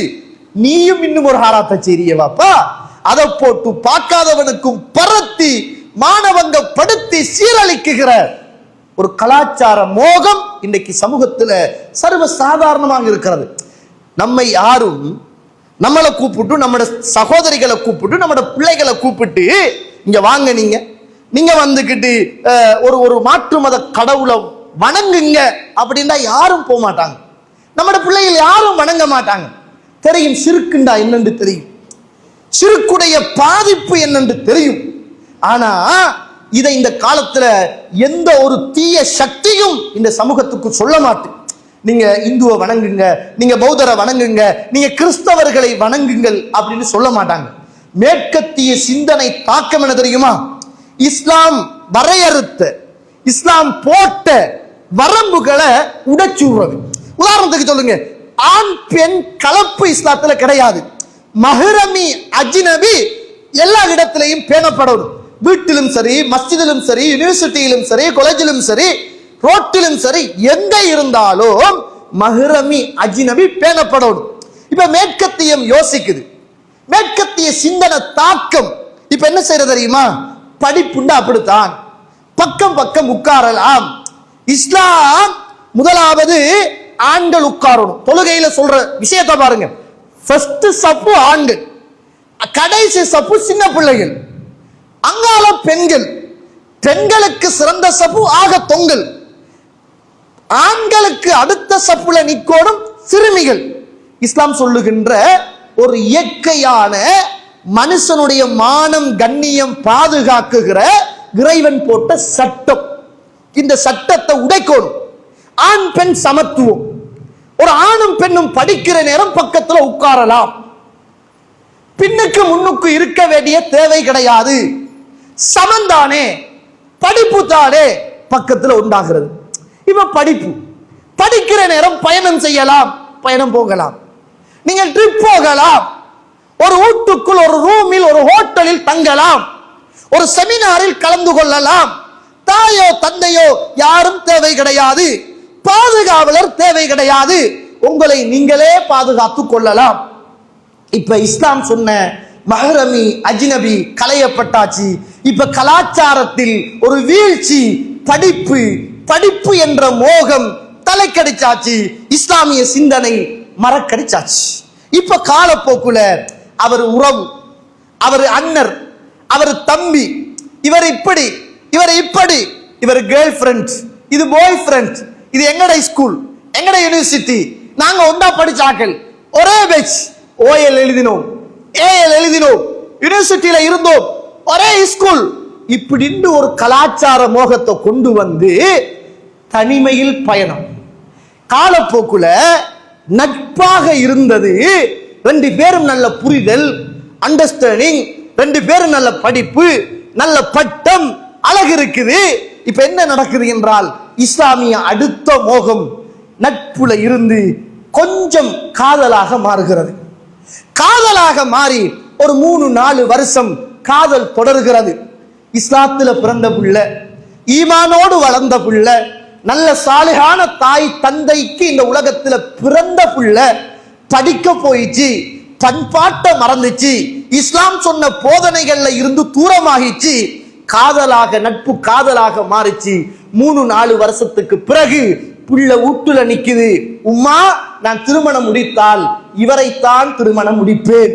நீயும் இன்னும் ஒரு ஹராத்த செய்யவாப்பா. அதை போட்டு பார்க்காதவனுக்கும் பரத்தி மானவங்கப்படுத்தி சீரழிக்குகிற ஒரு கலாச்சார மோகம் இன்னைக்கு சமூகத்துல சர்வ சாதாரணமாக இருக்கிறது. நம்மை யாரும் நம்மளை கூப்பிட்டு, நம்மட சகோதரிகளை கூப்பிட்டு, நம்மட பிள்ளைகளை கூப்பிட்டு இங்க வாங்க, நீங்க வந்துகிட்டு ஒரு ஒரு மாற்று மத கடவுளை வணங்குங்க அப்படின்னா யாரும் போக மாட்டாங்க. நம்மட பிள்ளைகள் யாரும் வணங்க மாட்டாங்க. தெரியும் சிறுக்குண்டா என்னென்று தெரியும், சிறுக்குடைய பாதிப்பு என்னென்று தெரியும். ஆனா இதை இந்த காலத்துல எந்த ஒரு தீய சக்தியும் இந்த சமூகத்துக்கு சொல்ல மாட்டேன். நீங்க இந்துவை வணங்குங்க, நீங்க பௌத்தரை வணங்குங்க, நீங்க கிறிஸ்தவர்களை வணங்குங்கள் அப்படின்னு சொல்ல மாட்டாங்க. மேற்கத்திய சிந்தனை தாக்கம் என்ன தெரியுமா? இஸ்லாம் வரையறுத்த, இஸ்லாம் போட்ட வரம்புகளை உடைச்சுடுறது. உதாரணத்துக்கு சொல்லுங்க, ஆண் பெண் கலப்பு இஸ்லாத்துல கிடையாது. மஹ்ரமி அஜ்னபி எல்லா இடத்திலையும் பேணப்படணும். வீட்டிலும் சரி, மஸ்ஜிதிலும் சரி, யூனிவர்சிட்டியிலும் சரி, காலேஜிலும் சரி, ரோட்டிலும் சரி, எங்க இருந்தாலும் மஹ்ரமி அஜ்னபி பேணப்படணும். இப்ப மேற்கத்தியம் யோசிக்குது, மேற்கத்திய சிந்தனை தாக்கம் இப்ப என்ன செய்யறது தெரியுமா? படிப்புண்டா அப்படித்தான், பக்கம் பக்கம் உட்காரலாம். இஸ்லாம் முதலாவது ஆண்கள் உட்காரணும். தொழுகையில சொல்ற விஷயத்தை பாருங்க. ஃபர்ஸ்ட் சப்பு ஆண்கள், கடைசி சப்பு சின்ன பிள்ளைகள், அங்கால பெண்கள். பெண்களுக்கு சிறந்த சப்பு ஆக தொங்கல், ஆண்களுக்கு அடுத்த சப்புல நிக்கோடும் சிறுமிகள். இஸ்லாம் சொல்லுகின்ற ஒரு இயற்கையான மனுஷனுடைய மானம் கண்ணியம் பாதுகாக்குகிற இறைவன் போட்ட சட்டம். இந்த சட்டத்தை உடைக்கணும். ஆண் பெண் சமத்துவம். ஒரு ஆணும் பெண்ணும் படிக்கிற நேரம் பக்கத்துல உட்காரலாம். பின்னுக்கு முன்னுக்கு இருக்க வேண்டிய தேவை கிடையாது. சமந்தானே, படிப்பு தானே பக்கத்துல உண்டாகிறது. இப்ப படிப்பு, படிக்கிற நேரம் பயணம் செய்யலாம், பயணம் போகலாம், நீங்கள் ட்ரிப் போகலாம், ஒரு வீட்டுக்குள், ஒரு ரூமில், ஒரு ஹோட்டலில் தங்கலாம், ஒரு செமினாரில் கலந்து கொள்ளலாம். தாயோ தந்தையோ யாரும் தேவை கிடையாது, பாதுகாவலர் தேவை கிடையாது, உங்களை நீங்களே பாதுகாத்துக் கொள்ளலாம். இப்ப இஸ்லாம் சொன்ன மஹ்ரமி அஜ்னபி களையப்பட்டாச்சு. இப்ப கலாச்சாரத்தில் ஒரு வீழ்ச்சி, படிப்பு படிப்பு என்ற மோகம் தலைக்கடிச்சாச்சு, இஸ்லாமிய சிந்தனை மறக்கடிச்சாச்சு. இப்ப காலப்போக்குல அவர் உறவு, அவர் அண்ணர், அவர் தம்பி, இவர் இப்படி, இவர் இப்படி, இவர் கேர்ள் ஃபிரெண்ட், இது பாய் ஃபிரெண்ட், இது எங்கட ஸ்கூல், எங்கட யூனிவர்சிட்டி, நாங்க ஒன்றா படிச்சாக்கள், ஒரே பேட்ச், ஓஎல் எழுதினோம், ஏஎல் எழுதினோம், யூனிவர்சிட்டியில இருந்தோம், ஒரே ஸ்கூல், இப்படின்னு ஒரு கலாச்சார மோகத்தை கொண்டு வந்து தனிமையில் பயணம். காலப்போக்குல நட்பாக இருந்தது, ரெண்டு பேரும் நல்ல புரிதல், அண்டர்ஸ்டாண்டிங், ரெண்டு பேரும் நல்ல படிப்பு, நல்ல பட்டம், அழகு இருக்குது. இப்ப என்ன நடக்குது என்றால், இஸ்லாமிய அடுத்த மோகம் நட்புல இருந்து கொஞ்சம் காதலாக மாறுகிறது. காதலாக மாறி ஒரு 3-4 வருஷம் காதல் தொடர்கிறது. இஸ்லாத்துல பிறந்த பிள்ளை, ஈமானோடு வளர்ந்த பிள்ளை, நல்ல சாலிகான தாய் தந்தைக்கு இந்த உலகத்துல பிறந்த பிள்ளை படிக்க போயிச்சு, பண்பாட்டை மறந்துச்சு, இஸ்லாம் சொன்ன போதனைகள்ல இருந்து தூரமாகிச்சு, காதலாக நட்பு காதலாக மாறிச்சு. 3-4 வருஷத்துக்கு பிறகு புள்ள வீட்டுல நிக்குது, உம்மா நான் திருமணம் முடித்தால் இவரைத்தான் திருமணம் முடிப்பேன்.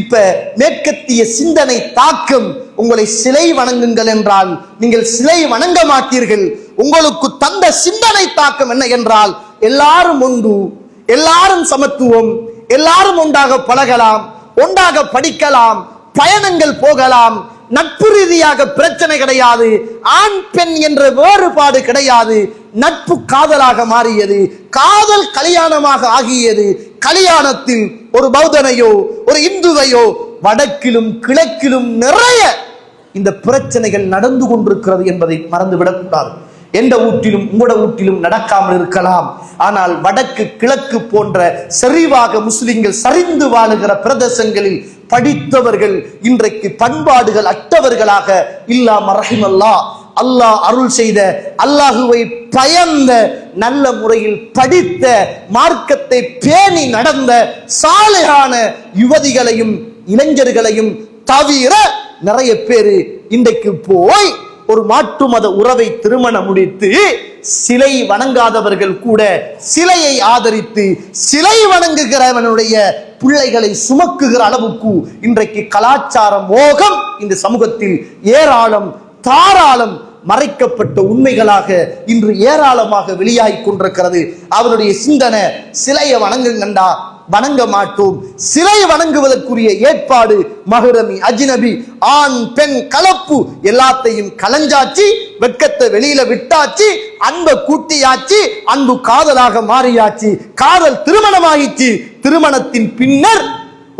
இப்ப மேற்கத்திய சிந்தனை தாக்கம், உங்களை சிலை வணங்குங்கள் என்றால் நீங்கள் சிலை வணங்க மாட்டீர்கள். உங்களுக்கு தந்த சிந்தனை தாக்கம் என்ன என்றால், எல்லாரும் ஒன்று, எல்லாரும் சமத்துவம், எல்லாரும் ஒன்றாக பழகலாம், ஒன்றாக படிக்கலாம், பயணங்கள் போகலாம், நட்பு ரீதியாக பிரச்சனை கிடையாது, ஆண் பெண் என்ற வேறுபாடு கிடையாது. நட்பு காதலாக மாறியது, காதல் கல்யாணமாக ஆகியது. கல்யாணத்தில் ஒரு பௌத்தனையோ ஒரு இந்துவையோ வடக்கிலும் கிழக்கிலும் நிறைய இந்த பிரச்சனைகள் நடந்து கொண்டிருக்கிறது என்பதை மறந்துவிடக் கூடாது. எந்த வீட்டிலும் உங்களோட வீட்டிலும் நடக்காமல் இருக்கலாம், ஆனால் வடக்கு கிழக்கு போன்ற செறிவாக முஸ்லிம்கள் சரிந்து வாழுகிற பிரதேசங்களில் படித்தவர்கள் இன்றைக்கு பண்பாடுகள் அற்றவர்களாக இல்லாம ரஹிமல்லா, அல்லாஹ் அருள் செய்த, அல்லாஹுவை பயந்த, நல்ல முறையில் படித்த, மார்க்கத்தை பேணி நடந்த சாலிகான யுவதிகளையும் இளைஞர்களையும் தவிர நிறைய பேரு இன்றைக்கு போய் ஒரு மாற்று மத உறவை திருமணம் முடித்து சிலை வணங்காதவர்கள் கூட சிலையை ஆதரித்து சிலை வணங்குகிறவனுடைய பிள்ளைகளை சுமக்குகிற அளவுக்கு இன்றைக்கு கலாச்சார மோகம் இந்த சமூகத்தில் ஏராளம் தாராளம் மறைக்கப்பட்ட உண்மைகளாக இன்று ஏராளமாக வெளியாகி கொண்டிருக்கிறது. அவருடைய சிந்தனை சிலையை வணங்குங்கண்டா வணங்க மாட்டோம். சிலை வணங்குவதற்குரிய ஏற்பாடு மஹ்ரமி அஜ்னபி ஆண் பெண் கலப்பு எல்லாத்தையும் கலஞ்சாச்சு, வெட்கத்தை வெளியில விட்டாச்சு, அன்பை கூட்டியாச்சு, அன்பு காதலாக மாறியாச்சு, காதல் திருமணமாகிச்சு. திருமணத்தின் பின்னர்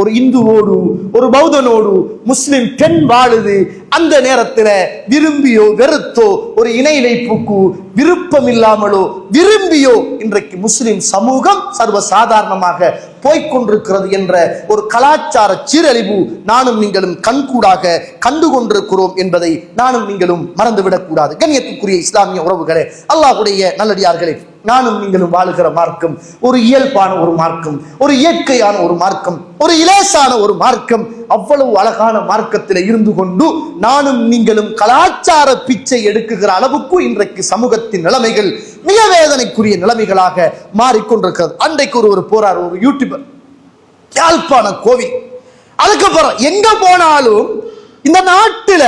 ஒரு இந்துவோடு ஒரு பௌத்தனோடு முஸ்லிம் பெண் வாழுது. அந்த நேரத்தில் விரும்பியோ வெறுத்தோ ஒரு இணை வைப்புக்கு விருப்பம் இல்லாமலோ விரும்பியோ இன்றைக்கு முஸ்லிம் சமூகம் சர்வசாதாரணமாக போய்கொண்டிருக்கிறது என்ற ஒரு கலாச்சார சீரழிவு நானும் நீங்களும் கண்கூடாக கண்டு கொண்டிருக்கிறோம் என்பதை நானும் நீங்களும் மறந்துவிடக் கூடாது. கண்ணியத்துக்குரிய இஸ்லாமிய உறவுகளே, அல்லாஹ்வுடைய நல்லடியார்களே, நானும் நீங்களும் வாழுகிற மார்க்கம் ஒரு இயல்பான ஒரு மார்க்கம், ஒரு இயற்கையான ஒரு மார்க்கம், ஒரு இலேசான ஒரு மார்க்கம். அவ்வளவு அழகான மார்க்கத்தில் இருந்து கொண்டு நானும் நீங்களும் கலாச்சார பிச்சை எடுக்குகிற அளவுக்கு இன்றைக்கு சமூகத்தின் நிலைமைகள் மிக வேதனைக்குரிய நிலைமைகளாக மாறிக்கொண்டிருக்கிறது. அன்றைக்கு ஒரு போறார், ஒரு யூடியூபர், யாழ்ப்பாண கோவில். அதுக்கப்புறம் எங்க போனாலும் இந்த நாட்டில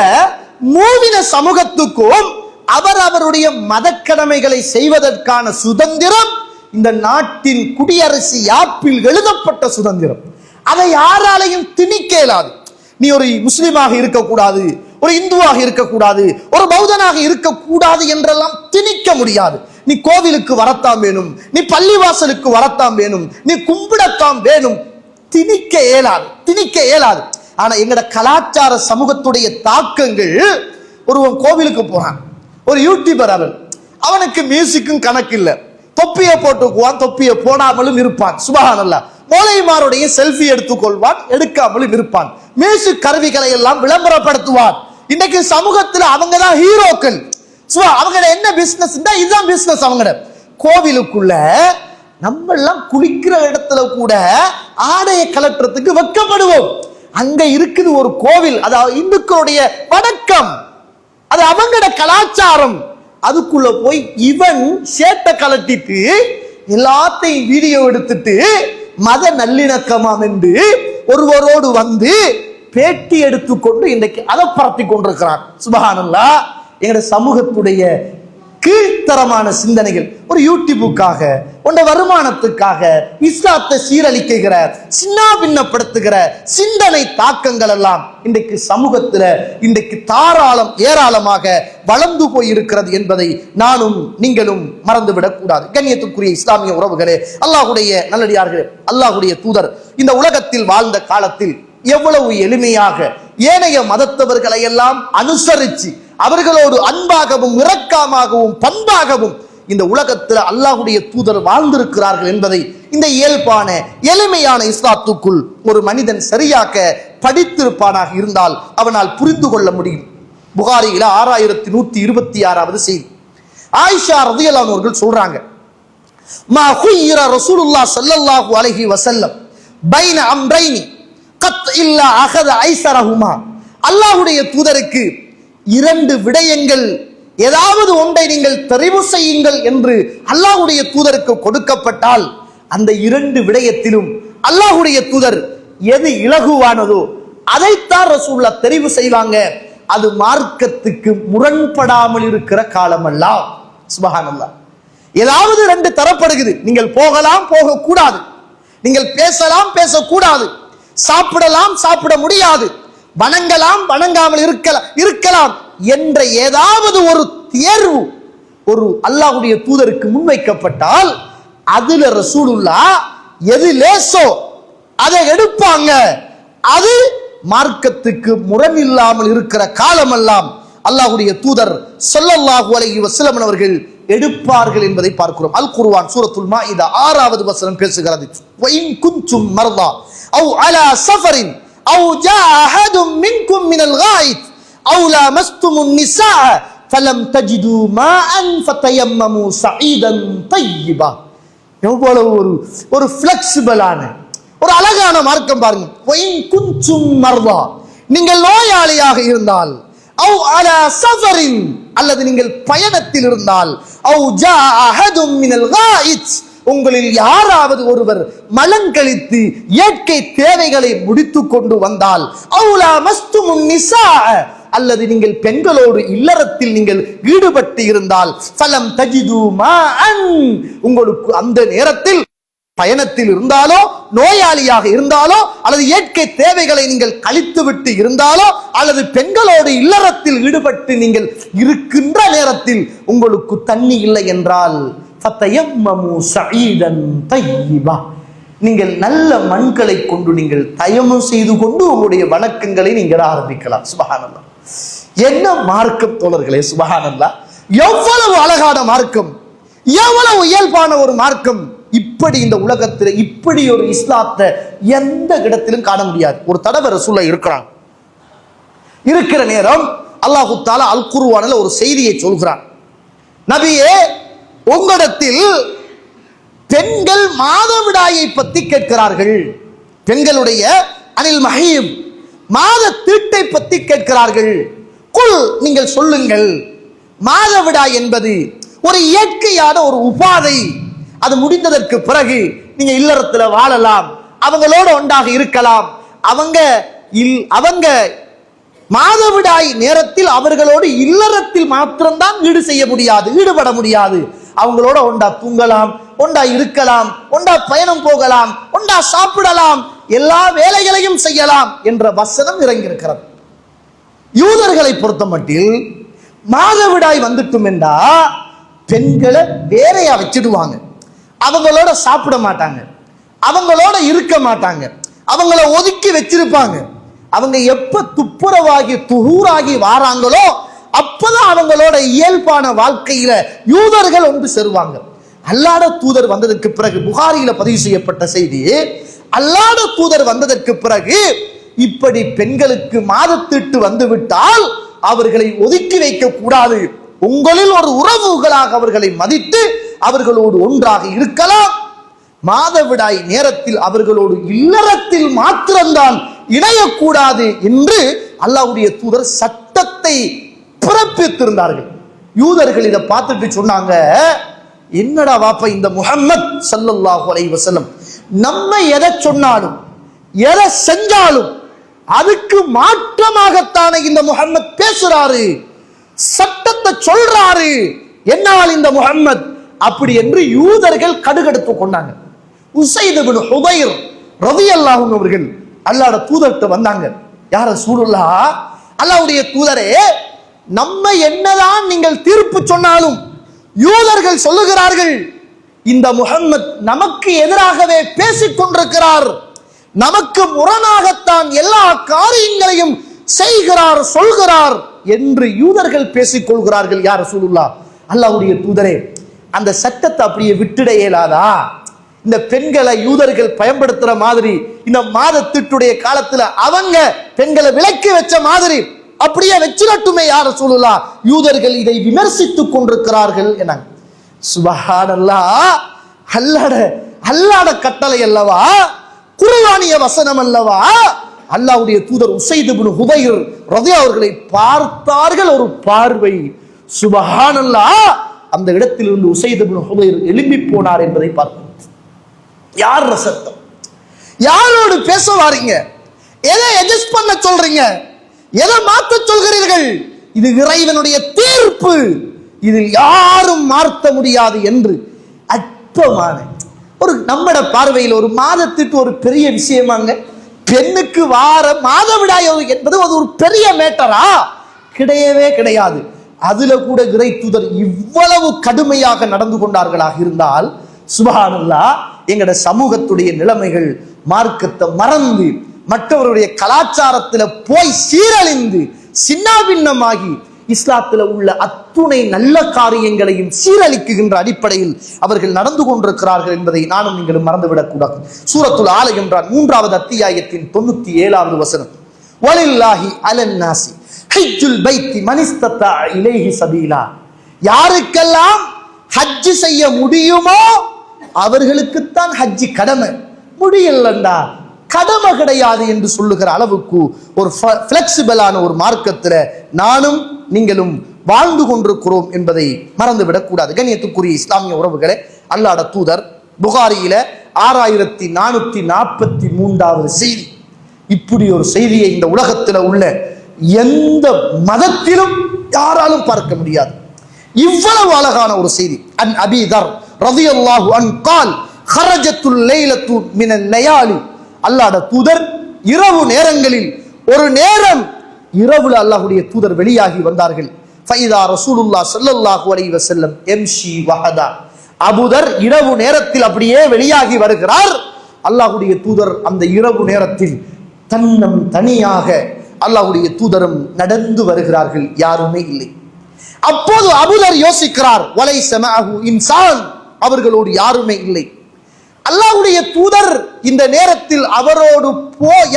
மூவின சமூகத்துக்கும் அவருடைய மத கடமைகளை செய்வதற்கான சுதந்திரம் இந்த நாட்டின் குடியரசு யாப்பில் எழுதப்பட்ட சுதந்திரம். அதை யாராலையும் திணிக்க இயலாது. நீ ஒரு முஸ்லிமாக இருக்கக்கூடாது, ஒரு இந்துவாக இருக்கக்கூடாது, ஒரு பௌத்தனாக இருக்கக்கூடாது என்றெல்லாம் திணிக்க முடியாது. நீ கோவிலுக்கு வரத்தான் வேணும், நீ பள்ளிவாசலுக்கு வரத்தான் வேணும், நீ கும்பிடத்தான் வேணும், திணிக்க இயலாது. ஆனா எங்கட கலாச்சார சமூகத்துடைய தாக்கங்கள், ஒருவன் கோவிலுக்கு போறான், ஒரு யூடியூபர், அவனுக்கு மியூசிக்கும் கணக்கு இல்ல, தொப்பியை போட்டுக்குவான், தொப்பியை போடாமலும் இருப்பான். சுபஹானல்லாஹ். மௌலைமாருடைய செல்ஃபி எடுத்துக்கொள்வான், எடுக்காமலும் இருப்பான். மியூசிக் கருவிகளை எல்லாம் விளம்பரப்படுத்துவான். இன்னைக்கு சமூகத்தில் அவங்க தான் ஹீரோக்கள். அவங்க என்ன பிசினஸ், இதுதான் பிசினஸ் அவங்க. கோவிலுக்குள்ள நம்ம எல்லாம் குளிக்கிற இடத்துல கூட ஆடையை கலட்டுறதுக்கு வெட்கப்படுவோம். அங்க இருக்குது ஒரு கோவில், அதாவது இந்துக்களுடைய வணக்கம், அது அவங்களோட கலாச்சாரம். அதுக்குள்ள போய் இவன் சேட்டை கலட்டிட்டு எல்லாத்தையும் வீடியோ எடுத்துட்டு மத நல்லிணக்கமாம் என்று ஒருவரோடு வந்து பேட்டி எடுத்துக்கொண்டு இன்றைக்கு அதை பரப்பி கொண்டிருக்கிறான். சுபஹானல்லாஹ். எங்களுடைய சமூகத்துடைய கீழ்த்தரமான சிந்தனைகள் ஒரு யூடியூபுக்காக, உண்ட வருமானத்துக்காக இஸ்லாத்தை சீரழிக்கிற, சின்னாபின்னப்படுத்துகிற சிந்தனை தாக்கங்கள் எல்லாம் இன்றைக்கு சமூகத்தில் இன்றைக்கு ஏராளமாக வளர்ந்து போய் இருக்கிறது என்பதை நானும் நீங்களும் மறந்துவிடக் கூடாது. கண்ணியத்துக்குரிய இஸ்லாமிய உறவுகளே, அல்லாஹ்வுடைய நல்லடியார்களே, அல்லாஹ்வுடைய தூதர் இந்த உலகத்தில் வாழ்ந்த காலத்தில் எவ்வளவு எளிமையாக ஏனைய மதத்தவர்களை எல்லாம் அனுசரித்து அவர்களோடு அன்பாகவும் இரக்கமாகவும் பண்பாகவும் இந்த உலகத்தில் அல்லாஹ்வுடைய தூதர் வாழ்ந்திருக்கிறார்கள் என்பதை இந்த இயல்பான எளிமையான இஸ்லாத்துக்குள் ஒரு மனிதன் சரியாக படித்திருப்பானாக இருந்தால் அவனால் புரிந்து கொள்ள முடியும். புகாரியில 6126வது செய்தி. ஆயிஷா ரலியல்லாஹு அன்ஹா அவர்கள் சொல்றாங்க, மா குய்யிர ரசூலுல்லாஹ் ஸல்லல்லாஹு அலைஹி வஸல்லம் பைன அம்ரைனி கத் இல்லா அகத ஐஸரஹுமா. அல்லாஹ்வுடைய தூதருக்கு இரண்டு விடயங்கள், ஏதாவது ஒன்றை நீங்கள் தெரிவு செய்யுங்கள் என்று அல்லாஹ்வுடைய தூதருக்கு கொடுக்கப்பட்டால் அந்த இரண்டு விடயத்திலும் அல்லாஹ்வுடைய தூதர் எது இலகுவானதோ அதைத்தான் ரசூலுல்லாஹ் தெரிவு செய்வாங்க. அது மார்க்கத்துக்கு முரண்படாமல் இருக்கிற காலமெல்லாம். சுபஹானல்லாஹ். ஏதாவது ரெண்டு தரப்படுகிறது, நீங்கள் போகலாம் போகக்கூடாது, நீங்கள் பேசலாம் பேசக்கூடாது, சாப்பிடலாம் சாப்பிட முடியாது, வணங்கலாம் வணங்காமல் இருக்கலாம் என்ற ஏதாவது ஒரு தேர்வு ஒரு அல்லாஹ்வுடைய தூதருக்கு முன்வைக்கப்பட்டால் அதுல ரசூலுல்லாஹ் எது லேசோ அதை எடுப்பாங்க. அது மார்க்கத்துக்கு முரண் இல்லாமல் இருக்கிற காலமெல்லாம் அல்லாஹ்வுடைய தூதர் ஸல்லல்லாஹு அலைஹி வஸல்லம் அவர்கள் எடுப்பார்கள் என்பதை பார்க்கிறோம். அல் குர்ஆன் சூரத்துல் மாஇதா 6வது வசனம் பேசுகிறது, வ இன் குன்தும் மர்தா அவ் அலா சஃபரின் அவ் ஜா அஹதும் மின்கும் மினல் காயித் அவ் லமஸ்துமுன் நிஸா ஃபலம் தஜிது மாஅன் ஃபதயம்மமு ஸஈதன் தய்யிபா. எவ்வளவு ஒரு ஃப்ளெக்சிபிளான ஒரு அழகான மார்க்கம் பாருங்க. வ இன் குன்தும் மர்தா, நீங்கள் நோயாளியாக இருந்தால், அவ் அலா சஃபரின், அல்லது நீங்கள் பயணத்தில் இருந்தால், அவ் ஜா அஹதும் மினல் காயித், உங்களில் யாராவது ஒருவர் மலங்கழித்து இயற்கை தேவைகளை முடித்துக் கொண்டு வந்தால், அவ் லமஸ்துமுன் நிஸா, அல்லது நீங்கள் பெண்களோடு இல்லறத்தில் நீங்கள் ஈடுபட்டு இருந்தால், ஃபலம் தஜிது மாஅன், உங்களுக்கு அந்த நேரத்தில் பயணத்தில் இருந்தாலோ நோயாளியாக இருந்தாலோ அல்லது இயற்கை தேவைகளை நீங்கள் கழித்து விட்டு இருந்தாலோ அல்லது பெண்களோடு இல்லறத்தில் ஈடுபட்டு நீங்கள் இருக்கின்ற நேரத்தில் உங்களுக்கு தண்ணி இல்லை என்றால் ஃபதயம்மமு ஸஈதன் தய்யிபா, நீங்கள் நல்ல மண்களை கொண்டு நீங்கள் தயமம் செய்து கொண்டு உங்களுடைய வணக்கங்களை நீங்கள் ஆரம்பிக்கலாம். சுபஹானல்லாஹ். என்ன மார்க்கம் தோழர்களே, சுபஹானல்லாஹ். எவ்வளவு அழகான மார்க்கம், எவ்வளவு இயல்பான ஒரு மார்க்கம். இப்படி இந்த உலகத்தில் இப்படி ஒரு இஸ்லாத்தை எந்த இடத்திலும் காண முடியாது. ஒரு தடவை ரசூலுல்லாஹ் இருக்கிற நேரம் அல்லாஹு தஆலா அல் குர்ஆனில் ஒரு செய்தியை சொல்கிறான். நபியே, உங்களிடத்தில் பெண்கள் மாதவிடாயை பற்றி கேட்கிறார்கள். பெண்களுடைய அனில் மஹீம் மாத தீட்டை பற்றி கேட்கிறார்கள். குல், நீங்கள் சொல்லுங்கள், மாதவிடாய் என்பது ஒரு இயற்கையான ஒரு உபாதை. அது முடிந்ததற்கு பிறகு நீங்க இல்லறத்துல வாழலாம், அவங்களோட ஒன்றாக இருக்கலாம். அவங்க மாதவிடாய் நேரத்தில் அவர்களோடு இல்லறத்தில் மாத்திரம்தான் ஈடுபட முடியாது. அவங்களோட ஒன்றா தூங்கலாம், ஒன்றா இருக்கலாம், ஒன்றா பயணம் போகலாம், ஒன்றா சாப்பிடலாம், எல்லா வேலைகளையும் செய்யலாம் என்ற வசனம் இறங்கியிருக்கிறது. யூதர்களை பொறுத்த மட்டில் மாதவிடாய் வந்துட்டும் என்றா பெண்களை வேறையா வச்சிடுவாங்க. அவங்களோட சாப்பிட மாட்டாங்க, அவங்களோட இருக்க மாட்டாங்க, அவங்கள ஒதுக்கி வச்சிருப்பாங்க. அவங்க எப்ப துப்புரவாகி துஹூராகி வாராங்களோ அப்பதான் அவங்களோட இயல்பான வாழ்க்கையில யூதர்கள் ஒன்று சேருவாங்க. அல்லாஹ்வுடைய தூதர் வந்ததற்கு பிறகு புகாரியில பதிவு செய்யப்பட்ட செய்தி, அல்லாஹ்வுடைய தூதர் வந்ததற்கு பிறகு இப்படி பெண்களுக்கு மாதத்தீட்டு வந்துவிட்டால் அவர்களை ஒதுக்கி வைக்க கூடாது. உங்களில் ஒரு உறவுகளாக அவர்களை மதித்து அவர்களோடு ஒன்றாக இருக்கலாம். மாதவிடாய் நேரத்தில் அவர்களோடு இல்லறத்தில் மாத்திரம்தான் இணையக்கூடாது என்று அல்லாஹ்வுடைய தூதர் சட்டத்தை பிறப்பித்திருந்தார்கள். யூதர்கள் இதை பார்த்துட்டு சொன்னாங்க, என்னடா வாப்பா இந்த முஹம்மத் ஸல்லல்லாஹு அலைஹி வஸல்லம் நம்ம எதை சொன்னாலும் எதை செஞ்சாலும் அதுக்கு மாற்றமாகத்தானே இந்த முஹம்மத் பேசுறாரு, சட்டத்தை சொல்றாரு, என்னால் இந்த முஹம்மத் அப்படி என்று யூதர்கள் கடுகடுத்து கொண்டாங்க. உஸைத் இப்னு ஹுதைர் ரலியல்லாஹு அன்ஹு அவர்கள் அல்லாஹ்வுடைய தூதர்கிட்ட வந்தாங்க. யார் ரசூலுல்லாஹ், அல்லாஹ்வுடைய தூதரே, நம்ம என்னதான் நீங்கள் தீர்ப்பு சொன்னாலும் யூதர்கள் சொல்லுகிறார்கள் இந்த முஹம்மத் நமக்கு எதிராகவே பேசிக் கொண்டிருக்கிறார், நமக்கு முரணாகத்தான் எல்லா காரியங்களையும் செய்கிறார் சொல்கிறார் என்று யூதர்கள் பேசிக் கொள்கிறார்கள். யார் ரசூலுல்லாஹ், அல்லாஹ்வுடைய தூதரே, அந்த சட்டத்தை அப்படியே விட்டுட இயலாதா? இந்த பெண்களை யூதர்கள் பயன்படுத்துற மாதிரி இந்த மாதத்திட்டுடைய காலத்துல அவங்க பெண்களை விலக்கி வச்ச மாதிரி அப்படியே வச்சிரட்டுமே யார் ரசூலுல்லாஹ், யூதர்கள் இதை விமர்சித்துக் கொண்டிருக்கிறார்கள் என. சுப்ஹானல்லாஹ், அல்லாஹ்வுடைய கட்டளை அல்லவா, குர்ஆனிய வசனம் அல்லவா. அல்லாஹ்வுடைய தூதர் உஸைத் இப்னு ஹுதைர் ரலியல்லாஹு அவர்களை பார்த்தார்கள் ஒரு பார்வை. சுப்ஹானல்லாஹ், அந்த இடத்திலிருந்து உஸைத் இப்னு ஹுதைர் எழும்பி போனார் என்பதை பார்க்கிறோம். யார் சத்தம், யாரோடு பேச வாரீங்க, எதை அட்ஜஸ்ட் பண்ண சொல்றீங்க, எதை மாற்ற சொல்கிறீர்கள்? இது இறைவனுடைய தீர்ப்பு, இதில் யாரும் மாற்ற முடியாது என்று அற்பமான ஒரு நம்மட பார்வையில் ஒரு மாதத்திற்கு ஒரு பெரிய விஷயமாங்க. பெண்ணுக்கு வார மாதவிடாய் என்பது ஒரு பெரிய மேட்டரா? கிடையவே கிடையாது. அதுல கூட இறை தூதர் இவ்வளவு கடுமையாக நடந்து கொண்டார்களாக இருந்தால் சுப்ஹானல்லாஹ், எங்கட சமூகத்துடைய நிலைமைகள் மார்க்கத்தை மறந்து மற்றவருடைய கலாச்சாரத்துல போய் சீரழிந்து சின்னாபின்னமாகி இஸ்லாத்துல உள்ள அத்துணை நல்ல காரியங்களையும் சீரழிக்குகின்ற அடிப்படையில் அவர்கள் நடந்து கொண்டிருக்கிறார்கள் என்பதை நானும் நீங்களும் மறந்துவிடக் கூடாது. சூரத்துல் ஆல என்றான் 3வது அத்தியாயத்தின் 97வது வசனம், வலில்லாஹி அலன்னாசி ஹஜ்ஜுல் பைத்தி மன் இஸ்ததா இலைஹி சபீலா. யாருக்கெல்லாம் ஹஜ் செய்ய முடியுமோ அவர்களுக்குத்தான் ஹஜ்ஜி கடமை, முடியலண்டா கடமை கிடையாது என்று சொல்லுகிற அளவுக்கு ஒரு பிளெக்சிபிளான ஒரு மார்க்கத்தில் நானும் நீங்களும் வாழ்ந்து கொண்டிருக்கிறோம் என்பதை மறந்துவிடக் கூடாது. கண்ணியத்துக்குரிய இஸ்லாமிய உறவுகளே, அல்லாஹ்வுடைய தூதர் புகாரியில 6443வது செய்தி. இப்படி ஒரு செய்தியை இந்த உலகத்தில் உள்ள எந்த மதத்திலும் யாராலும் பார்க்க முடியாது. இவ்வளவு அழகான ஒரு செய்தி. அன் அபீ தர் ரலியல்லாஹு அன்ஹு قال خرجத்துல் லைலத்து மினல் லயாலி. அல்லாஹ்வுடைய தூதர் இரவு நேரங்களில் ஒரு நேரம் இரவுல அல்லாஹ்வுடைய தூதர் வெளியாகி வந்தார்கள். ஃபைதா ரசூலுல்லாஹ் ஸல்லல்லாஹு அலைஹி வஸல்லம் எம்ஷி வஹதா. அபூதர் இரவு நேரத்தில் அப்படியே வெளியாகி வருகிறார். அல்லாஹ்வுடைய தூதர் அந்த இரவு நேரத்தில் தன்னம் தனியாக அல்லாஹ்வுடைய தூதரும் நடந்து வருகிறார்கள், யாருமே இல்லை. அப்போது அபூதர் யோசிக்கிறார், வலைஸ மஅஹு இன்சான், அவர்களோடு யாருமே இல்லை. அல்லாஹ்வுடைய தூதர் இந்த நேரத்தில் அவரோடு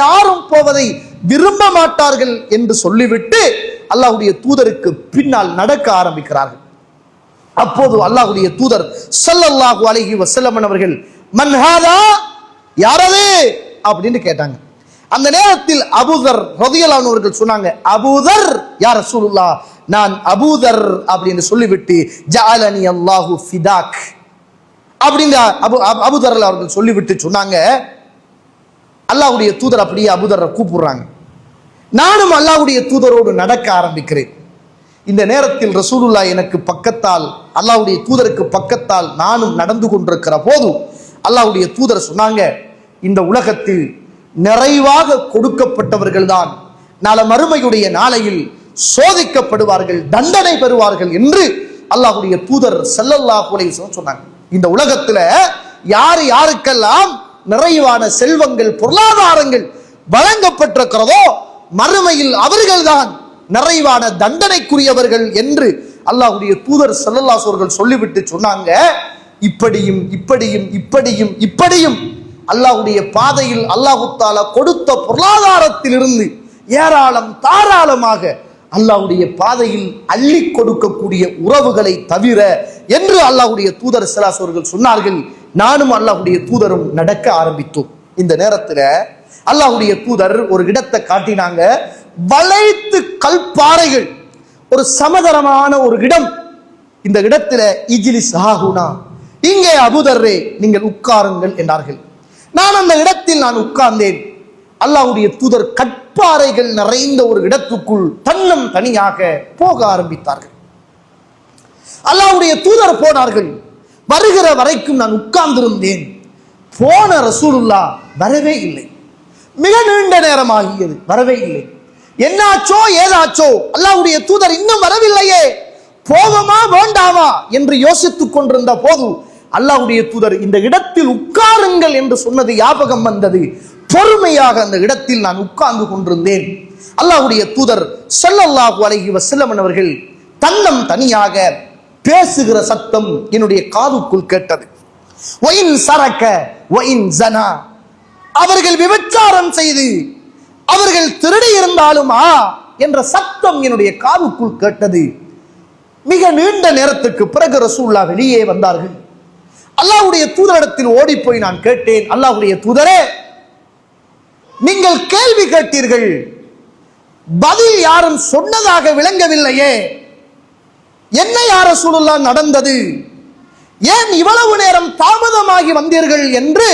யாரும் போவதை விரும்ப மாட்டார்கள் என்று சொல்லிவிட்டு அல்லாஹ்வுடைய தூதருக்கு பின்னால் நடக்க ஆரம்பிக்கிறார்கள். அப்போது அல்லாஹ்வுடைய தூதர் ஸல்லல்லாஹு அலைஹி வஸல்லம் அவர்கள் மன் ஹாதா, யாரது அப்படின்னு கேட்டாங்க. அந்த நேரத்தில் அபூதர் ரலியல்லாஹு அன்ஹு அவர்கள் சொன்னாங்க, அபூதர் யா ரசூலுல்லாஹ், நான் அபூதர் அப்படின்னு சொல்லிவிட்டு ஜஅலனி அல்லாஹு ஃபிதாக் அப்படின்னு அபூதர் அவர்கள் சொல்லிவிட்டு சொன்னாங்க. அல்லாஹ்வுடைய தூதர் அப்படியே அபூதரை கூப்பிடுறாங்க. நானும் அல்லாஹ்வுடைய தூதரோடு நடக்க ஆரம்பிக்கிறேன். இந்த நேரத்தில் ரசூலுல்லாஹ் எனக்கு பக்கத்தால், அல்லாஹ்வுடைய தூதருக்கு பக்கத்தால் நானும் நடந்து கொண்டிருக்கிற போது அல்லாஹ்வுடைய தூதர் சொன்னாங்க, இந்த உலகத்தில் நிறைவாக கொடுக்கப்பட்டவர்கள் தான் நாளை மறுமையுடைய நாளையில் சோதிக்கப்படுவார்கள், தண்டனை பெறுவார்கள் என்று அல்லாஹ்வுடைய தூதர் ஸல்லல்லாஹு அலைஹி வஸல்லம் சொன்னாங்க. இந்த உலகத்துல யாருக்கெல்லாம் நிறைவான செல்வங்கள் பொருளாதாரங்கள் வழங்கப்பட்டிருக்கிறதோ மறுமையில் அவர்கள்தான் நிறைவான தண்டனைக்குரியவர்கள் என்று அல்லாஹ்வுடைய தூதர் ஸல்லல்லாஹு அலைஹி வஸல்லம் சொல்லிவிட்டு சொன்னாங்க. இப்படியும் இப்படியும் இப்படியும் இப்படியும் அல்லாஹ்வுடைய பாதையில் அல்லாஹ் தஆலா கொடுத்த பொருளாதாரத்திலிருந்து ஏராளம் தாராளமாக அல்லாஹ்வுடைய பாதையில் அள்ளி கொடுக்கக்கூடிய உறவுகளை தவிர என்று அல்லாஹ்வுடைய தூதர் ஸல்லல்லாஹு அலைஹி வஸல்லம் சொன்னார்கள். நானும் அல்லாஹ்வுடைய தூதரும் நடக்க ஆரம்பித்தோம். இந்த நேரத்தில் அல்லாஹ்வுடைய தூதர் ஒரு இடத்தை காட்டினாங்க, வளைத்து கல்பாறைகள், ஒரு சமதரமான ஒரு இடம். இந்த இடத்துல இஜ்லிஸ் ஹாஹுனா, இங்கே அபூதர்ரே நீங்கள் உட்காருங்கள் என்றார்கள். நான் அந்த இடத்தில் உட்கார்ந்தேன். அல்லாஹ்வுடைய தூதர் கற்பாறைகள் நிறைந்த ஒரு இடத்துக்குள் தன்னம் தனியாக போக ஆரம்பித்தார்கள். அல்லாஹ்வுடைய தூதர் போனார்கள். வருகிற வரைக்கும் நான் உட்கார்ந்திருந்தேன். போன ரசூலுல்லாஹ் வரவே இல்லை. மிக நீண்ட நேரம் ஆகியது, வரவே இல்லை. என்னாச்சோ ஏதாச்சோ, அல்லாஹ்வுடைய தூதர் இன்னும் வரவில்லையே, போவோமா வேண்டாமா என்று யோசித்துக் கொண்டிருந்த போது அல்லாஹ்வுடைய தூதர் இந்த இடத்தில் உட்காருங்கள் என்று சொன்னது ஞாபகம் வந்தது. பொறுமையாக அந்த இடத்தில் நான் உட்கார்ந்து கொண்டிருந்தேன். அல்லாஹ்வுடைய தூதர் ஸல்லல்லாஹு அலைஹி வஸல்லம் அவர்கள் தன்னம் தனியாக பேசுகிற சத்தம் என்னுடைய காதுக்குள் கேட்டது. வஇன் சரக வஇன் ஜனா, அவர்கள் விபச்சாரம் செய்து அவர்கள் திருடி இருந்தாலுமா என்ற சத்தம் என்னுடைய காதுக்குள் கேட்டது. மிக நீண்ட நேரத்துக்கு பிறகு ரசூலுல்லாஹ் வெளியே வந்தார்கள். அல்லாஹ்வுடைய தூதரிடத்தில் ஓடி போய் நான் கேட்டேன், அல்லாஹ்வுடைய தூதரே, நீங்கள் கேள்வி கேட்டீர்கள், பதில் யாரும் சொன்னதாக விளங்கவில்லையே, என்ன யா ரசூலுல்லாஹ் நடந்தது, ஏன் இவ்வளவு நேரம் தாமதமாகி வந்தீர்கள் என்று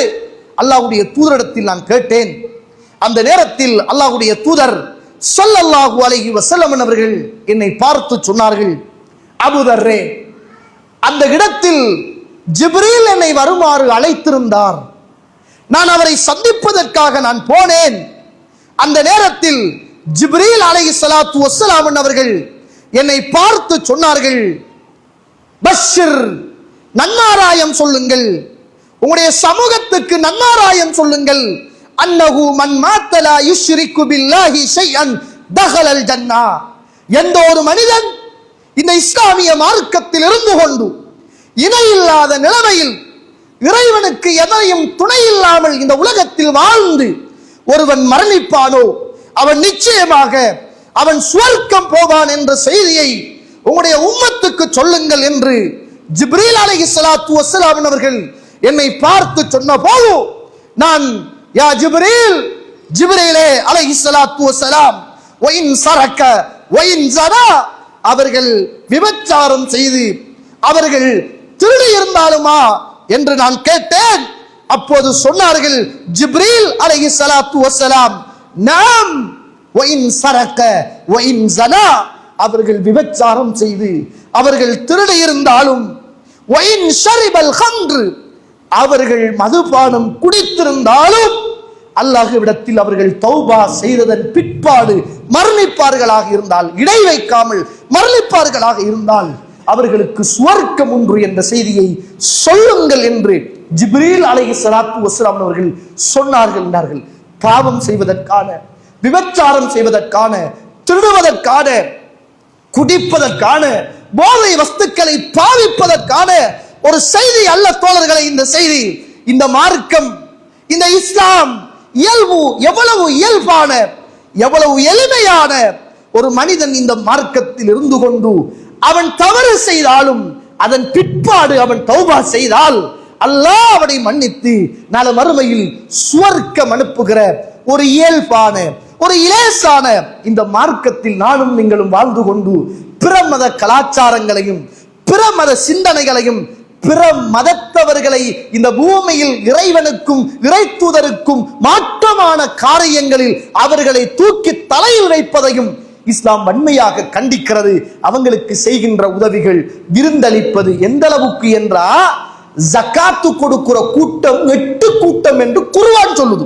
அல்லாஹ்வுடைய தூதரிடத்தில் நான் கேட்டேன். அந்த நேரத்தில் அல்லாஹ்வுடைய தூதர் ஸல்லல்லாஹு அலைஹி வஸல்லம் அவர்கள் என்னை பார்த்து சொன்னார்கள், அபூதர்ரே, அந்த இடத்தில் ஜிப்ரீல் என்னை வருமாறு அழைத்திருந்தார். நான் அவரை சந்திப்பதற்காக நான் போனேன். அந்த நேரத்தில் ஜிப்ரீல் அலைஹிஸ்ஸலாத்து வஸ்ஸலாம் அவர்கள் என்னை பார்த்து சொன்னார்கள், பஷ்ஷிர், நன்மாராயம் சொல்லுங்கள், உங்களுடைய சமூகத்துக்கு நன்மாராயம் சொல்லுங்கள், அன்னஹு மன் மாத்தலா யுஷ்ரிகு பில்லாஹி ஷைஅன் தஹலல் ஜன்னா, எந்த ஒரு மனிதன் இந்த இஸ்லாமிய மார்க்கத்தில் இருந்து கொண்டு இணையில்லாத நிலைமையில் இறைவனுக்கு எதையும் துணை இல்லாமல் இந்த உலகத்தில் வாழ்ந்து ஒருவன் மரணிப்பானோ அவன் நிச்சயமாக அவன் சுவர்க்கம் போவான் என்ற செய்தியை உங்களுடைய உம்மத்துக்கு சொல்லுங்கள் என்று ஜிப்ரீல் அலைஹிஸ்ஸலாத்து வஸ்ஸலாம் அவர்கள் என்னை பார்த்து சொன்ன போது நான், யா ஜிப்ரீல், ஜிப்ரீலே அலைஹிஸ்ஸலாத்து வஸ்ஸலாம், வஇன் சரக வஇன் ஜனா, அவர்கள் விபச்சாரம் செய்து அவர்கள் திருடி இருந்தாலுமா என்று நான் கேட்டேன். அப்போது சொன்னார்கள் ஜிப்ரீல் அலைஹிஸ்ஸலாத்து வஸ்ஸலாம், நாம் வஇன் சரக வஇன் ஜனா, அவர்கள் விபச்சாரம் செய்து அவர்கள் திருடி இருந்தாலும், வஇன் ஷரிபல் ஹம்ர், அவர்கள் மதுபானம் குடித்திருந்தாலும் அல்லாஹ்விடத்தில் அவர்கள் தௌபா செய்ததன் பிற்பாடு மரணிப்பார்களாக இருந்தால், இடை வைக்காமல் மரணிப்பார்களாக இருந்தால் அவர்களுக்கு சுவர்க்கம் உண்டு என்ற செய்தியை சொல்லுங்கள் என்று ஜிப்ரீல் அலைஹிஸ்ஸலாத்து வஸ்ஸலாம் அவர்கள் சொன்னார்கள் என்றார்கள். பாவம் செய்வதற்கான, விபச்சாரம் செய்வதற்கான, திருடுவதற்கான, குடிப்பதற்கான, போதை வஸ்துக்களை பாவிப்பதற்கான ஒரு செய்தி அல்ல தோழர்களை. இந்த செய்தி, இந்த மார்க்கம், இந்த இஸ்லாம் இயல்பு எவ்வளவு இயல்பான, எவ்வளவு எளிமையான ஒரு மனிதன் இந்த மார்க்கத்தில் இருந்து கொண்டு அவன் தவறு செய்தாலும் அதன் பிற்பாடு அவன் தௌபா செய்தால் அல்லாஹ் அவனை மன்னித்து நாளை மறுமையில் சுவர்க்கம் அனுப்புகிற ஒரு இயல்பான, ஒரு இலேசான இந்த மார்க்கத்தில் நானும் நீங்களும் வாழ்ந்து கொண்டு பிற மத கலாச்சாரங்களையும் பிற மத சிந்தனைகளையும் பிற மதத்தவர்களை இந்த பூமியில் இறைவனுக்கும் இறை தூதருக்கும் மாற்றமான காரியங்களில் அவர்களை தூக்கி தலையில் வைப்பதையும் இஸ்லாம் வன்மையாக கண்டிக்கிறது. அவங்களுக்கு செய்கின்ற உதவிகள், விருந்தளிப்பது எந்த அளவுக்கு என்றா ஜகாத்து கொடுக்கிற கூட்டம் 8 கூட்டம் என்று குர்ஆன் சொல்லுது.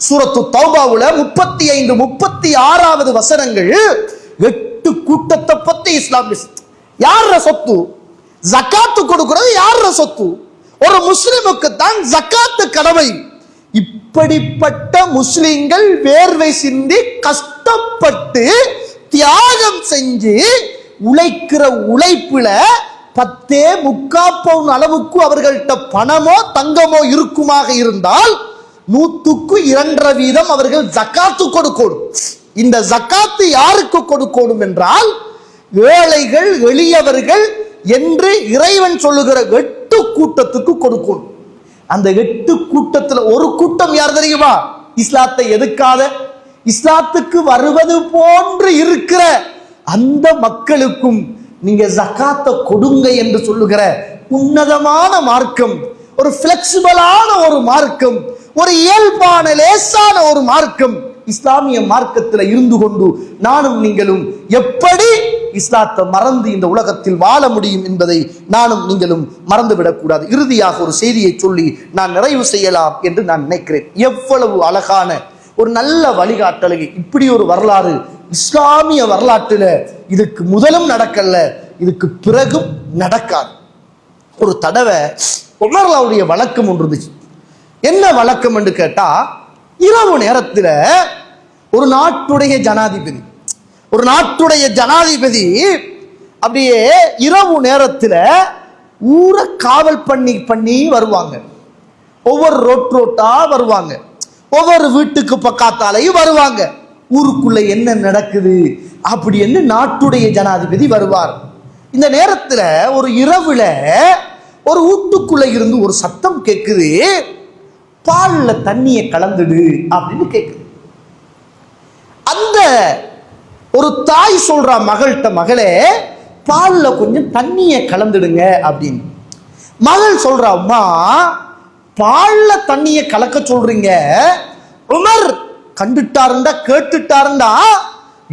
சூரத்து தௌபாவுல 35, 36வது வசனங்கள் 8 கூட்டத்தை பத்தி இஸ்லாம். யார சொத்து? ஜகாத்து கொடுக்கிறது யார சொத்து? ஒரு முஸ்லிமுக்கு தான் ஜகாத்து கடமை. இப்படிப்பட்ட முஸ்லிம்கள் வேர்வை சிந்தி கஷ்டப்பட்டு தியாகம் செஞ்சு உழைக்கிற உழைப்புல 10.75 பவுன் அளவுக்கு அவர்கள்ட்ட பணமோ தங்கமோ இருக்குமாக இருந்தால் 100க்கு 2.5% அவர்கள் ஜகாத்து கொடுக்கணும். இந்த ஜகாத்து யாருக்கு கொடுக்கணும் என்றால் ஏழைகள், எளியவர்கள் என்று இறைவன் சொல்லுகிற 8 கூட்டத்துக்கு கொடுக்கணும். அந்த 8 கூட்டத்துல ஒரு கூட்டம் யார் தெரியுமா? இஸ்லாத்தை எதுக்காத, இஸ்லாத்துக்கு வருவது போன்று இருக்கிற அந்த மக்களுக்கும் நீங்க ஜகாத்தை கொடுங்க என்று சொல்லுகிற உன்னதமான மார்க்கம், ஒரு பிளெக்சிபிளான ஒரு மார்க்கம், ஒரு இயல்பான லேசான ஒரு மார்க்கம் இஸ்லாமிய மார்க்கத்தில் இருந்து கொண்டு நானும் நீங்களும் எப்படி இஸ்லாத்தை மறந்து இந்த உலகத்தில் வாழ முடியும் என்பதை நானும் நீங்களும் மறந்துவிடக் கூடாது. இறுதியாக ஒரு செய்தியை சொல்லி நான் நிறைவு செய்யலாம் என்று நான் நினைக்கிறேன். எவ்வளவு அழகான ஒரு நல்ல வழிகாட்டலை, இப்படி ஒரு வரலாறு இஸ்லாமிய வரலாற்றில் இதுக்கு முதலும் நடக்கல, இதுக்கு பிறகும் நடக்காது. ஒரு தடவை உமர்லாவுடைய வழக்கம் ஒன்று இருந்துச்சு. என்ன வழக்கம் என்று கேட்டா, இரவு நேரத்தில் ஒரு நாட்டுடைய ஜனாதிபதி அப்படியே இரவு நேரத்தில் ஊரை காவல் பண்ணி வருவாங்க. ஒவ்வொரு ரோட்டா வருவாங்க, ஒவ்வொரு வீட்டுக்கு பக்கத்தாலையும் வருவாங்க. ஊருக்குள்ள என்ன நடக்குது அப்படின்னு நாட்டுடைய ஜனாதிபதி வருவார். இந்த நேரத்தில் ஒரு இரவுல ஒரு வீட்டுக்குள்ள இருந்து ஒரு சத்தம் கேட்குது, பால்ல தண்ணியை கலந்துடு அப்படின்னு கேட்குது. அந்த ஒரு தாய் சொல்றா மகள்கிட்ட, மகளே பால்ல கொஞ்சம் தண்ணியை கலந்துடுங்க அப்படின்னு. மகள் சொல்றா, அம்மா பால்ல தண்ணியை கலக்க சொல்றீங்க, உமர் கண்டுட்டாருண்டா கேட்டுட்டாருண்டா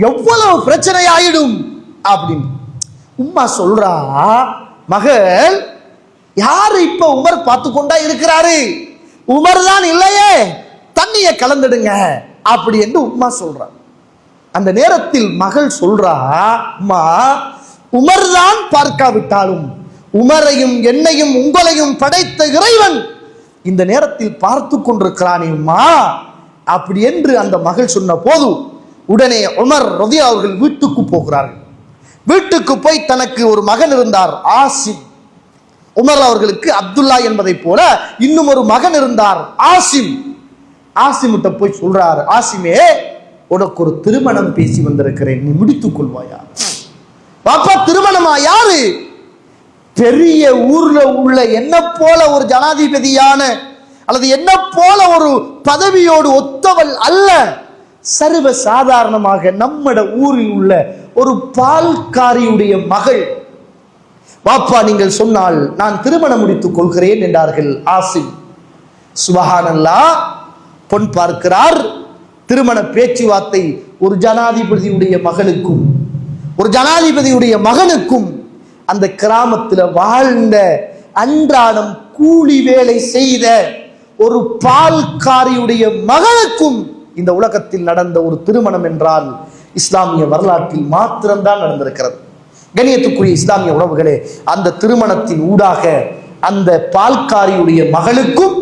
எவ்வளவு பிரச்சனை ஆயிடும் அப்படின்னு. உம்மா சொல்றா, மகள் யாரு இப்ப உமர் பார்த்து கொண்டா இருக்கிறாரு, உமர் தான் இல்லையே, தண்ணியை கலந்துடுங்க அப்படி என்று உம்மா சொல்றா. அந்த நேரத்தில் மகள் சொல்றா, அம்மா உமர் தான் பார்க்காவிட்டாலும் உமரையும் என்னையும் உங்களையும் படைத்த இறைவன் இந்த நேரத்தில் பார்த்து கொண்டிருக்கிறானே அம்மா அப்படி என்று அந்த மகள் சொன்ன போது உடனே உமர் ரலியல்லாஹு அவர்கள் வீட்டுக்கு போகிறார்கள். வீட்டுக்கு போய் தனக்கு ஒரு மகன் இருந்தார், ஆசிம். உமர் அவர்களுக்கு அப்துல்லா என்பதை போல இன்னும் ஒரு மகன் இருந்தார், ஆசிம். ஆசிமிட்ட போய் சொல்றார், ஆசிமே உனக்கு ஒரு திருமணம் பேசி வந்திருக்கிறேன், நீ முடித்துக் கொள்வாயா? பாப்பா திருமணமா? யாரு? பெரிய ஊர்ல உள்ள என்ன போல ஒரு ஜனாதிபதியான அல்லது என்ன போல ஒரு பதவியோடு ஒத்தவள் அல்ல, சர்வ சாதாரணமாக நம்மட ஊரில் உள்ள ஒரு பால்காரியுடைய மகள். பாப்பா நீங்கள் சொன்னால் நான் திருமணம் முடித்துக் கொள்கிறேன் என்றார்கள் ஆசிம். சுபஹானல்லாஹ், பொன் பார்க்கிறார். திருமண பேச்சுவார்த்தை ஒரு ஜனாதிபதியுடைய மகளுக்கும் ஒரு ஜனாதிபதியுடைய மகனுக்கும் அந்த கிராமத்தில் வாழ்ந்த அன்றாடம் கூலி வேலை செய்த ஒரு பால்காரியுடைய மகனுக்கும் இந்த உலகத்தில் நடந்த ஒரு திருமணம் என்றால் இஸ்லாமிய வரலாற்றில் மாத்திரம்தான் நடந்திருக்கிறது. கண்ணியத்துக்குரிய இஸ்லாமிய உறவுகளே, அந்த திருமணத்தின் ஊடாக அந்த பால்காரியுடைய மகளுக்கும்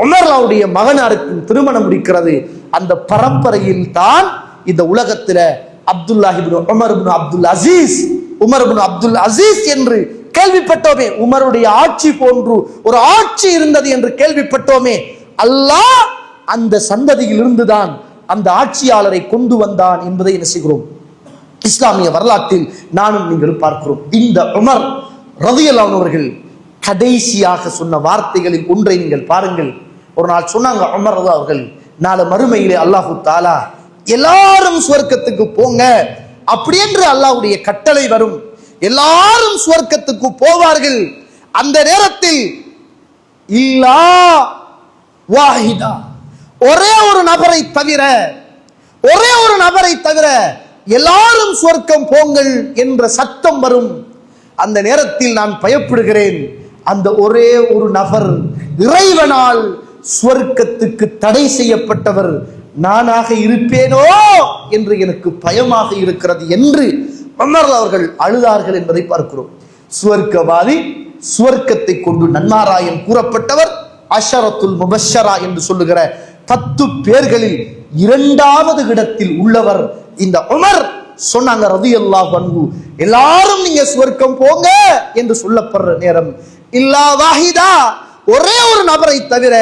உமர்லாவுடைய மகனாருக்கும் திருமணம் முடிக்கிறது. அந்த பரம்பரையில் தான் இந்த உலகத்துல அப்துல்லாஹ் இப்னு Umar ibn Abdul Azeez, Umar ibn Abdul Azeez என்று கேள்விப்பட்டோமே. உமருடைய ஆட்சி போன்று ஒரு ஆட்சி இருந்தது என்று கேள்விப்பட்டோமே. அல்லாஹ் அந்த சந்ததியில் இருந்துதான் அந்த ஆட்சியாளரை கொண்டு வந்தான் என்பதை என்ன செய்கிறோம், இஸ்லாமிய வரலாற்றில் நானும் நீங்களும் பார்க்கிறோம். இந்த உமர் ரலியல்லாஹு அன்ஹு அவர்கள் கடைசியாக சொன்ன வார்த்தைகளில் ஒன்றை நீங்கள் பாருங்கள். ஒரு நாள் சொன்னாங்க உமர் ரலியல்லாஹு அவர்கள், நாளை மறுமையிலே அல்லாஹு தஆலா எல்லாரும் சுவர்க்கத்துக்கு போங்க அப்படி என்று அல்லாஹ்வுடைய கட்டளை வரும். எல்லாரும் சுவர்க்கத்துக்கு போவார்கள். அந்த நேரத்தில் இல்லா வாஹிதா, ஒரே ஒரு நபரை தவிர எல்லாரும் சுவர்க்கம் போங்கள் என்ற சத்தம் வரும். அந்த நேரத்தில் நான் பயப்படுகிறேன், அந்த ஒரே ஒரு நபர் இறைவனால் சுவர்க்கத்துக்கு தடை செய்யப்பட்டவர் நானாக இருப்பேனோ என்று எனக்கு பயமாக இருக்கிறது என்று உமர் அவர்கள் அழுதார்கள் என்பதை பார்க்கிறோம். சுவர்க்கவாதி, சுவர்க்கத்தை கொண்டு நன்மாராயம் கூறப்பட்டவர், அஷரத்துல் முபஷரா என்று சொல்லுகிற 10 பேர்களில் 2வது இடத்தில் உள்ளவர் இந்த உமர். சொன்னாங்க ரலியல்லாஹு அன்ஹு, எல்லாரும் நீங்க சுவர்க்கம் போங்க என்று சொல்லப்படுற நேரம், இல்லா வாஹிதா, ஒரே ஒரு நபரை தவிர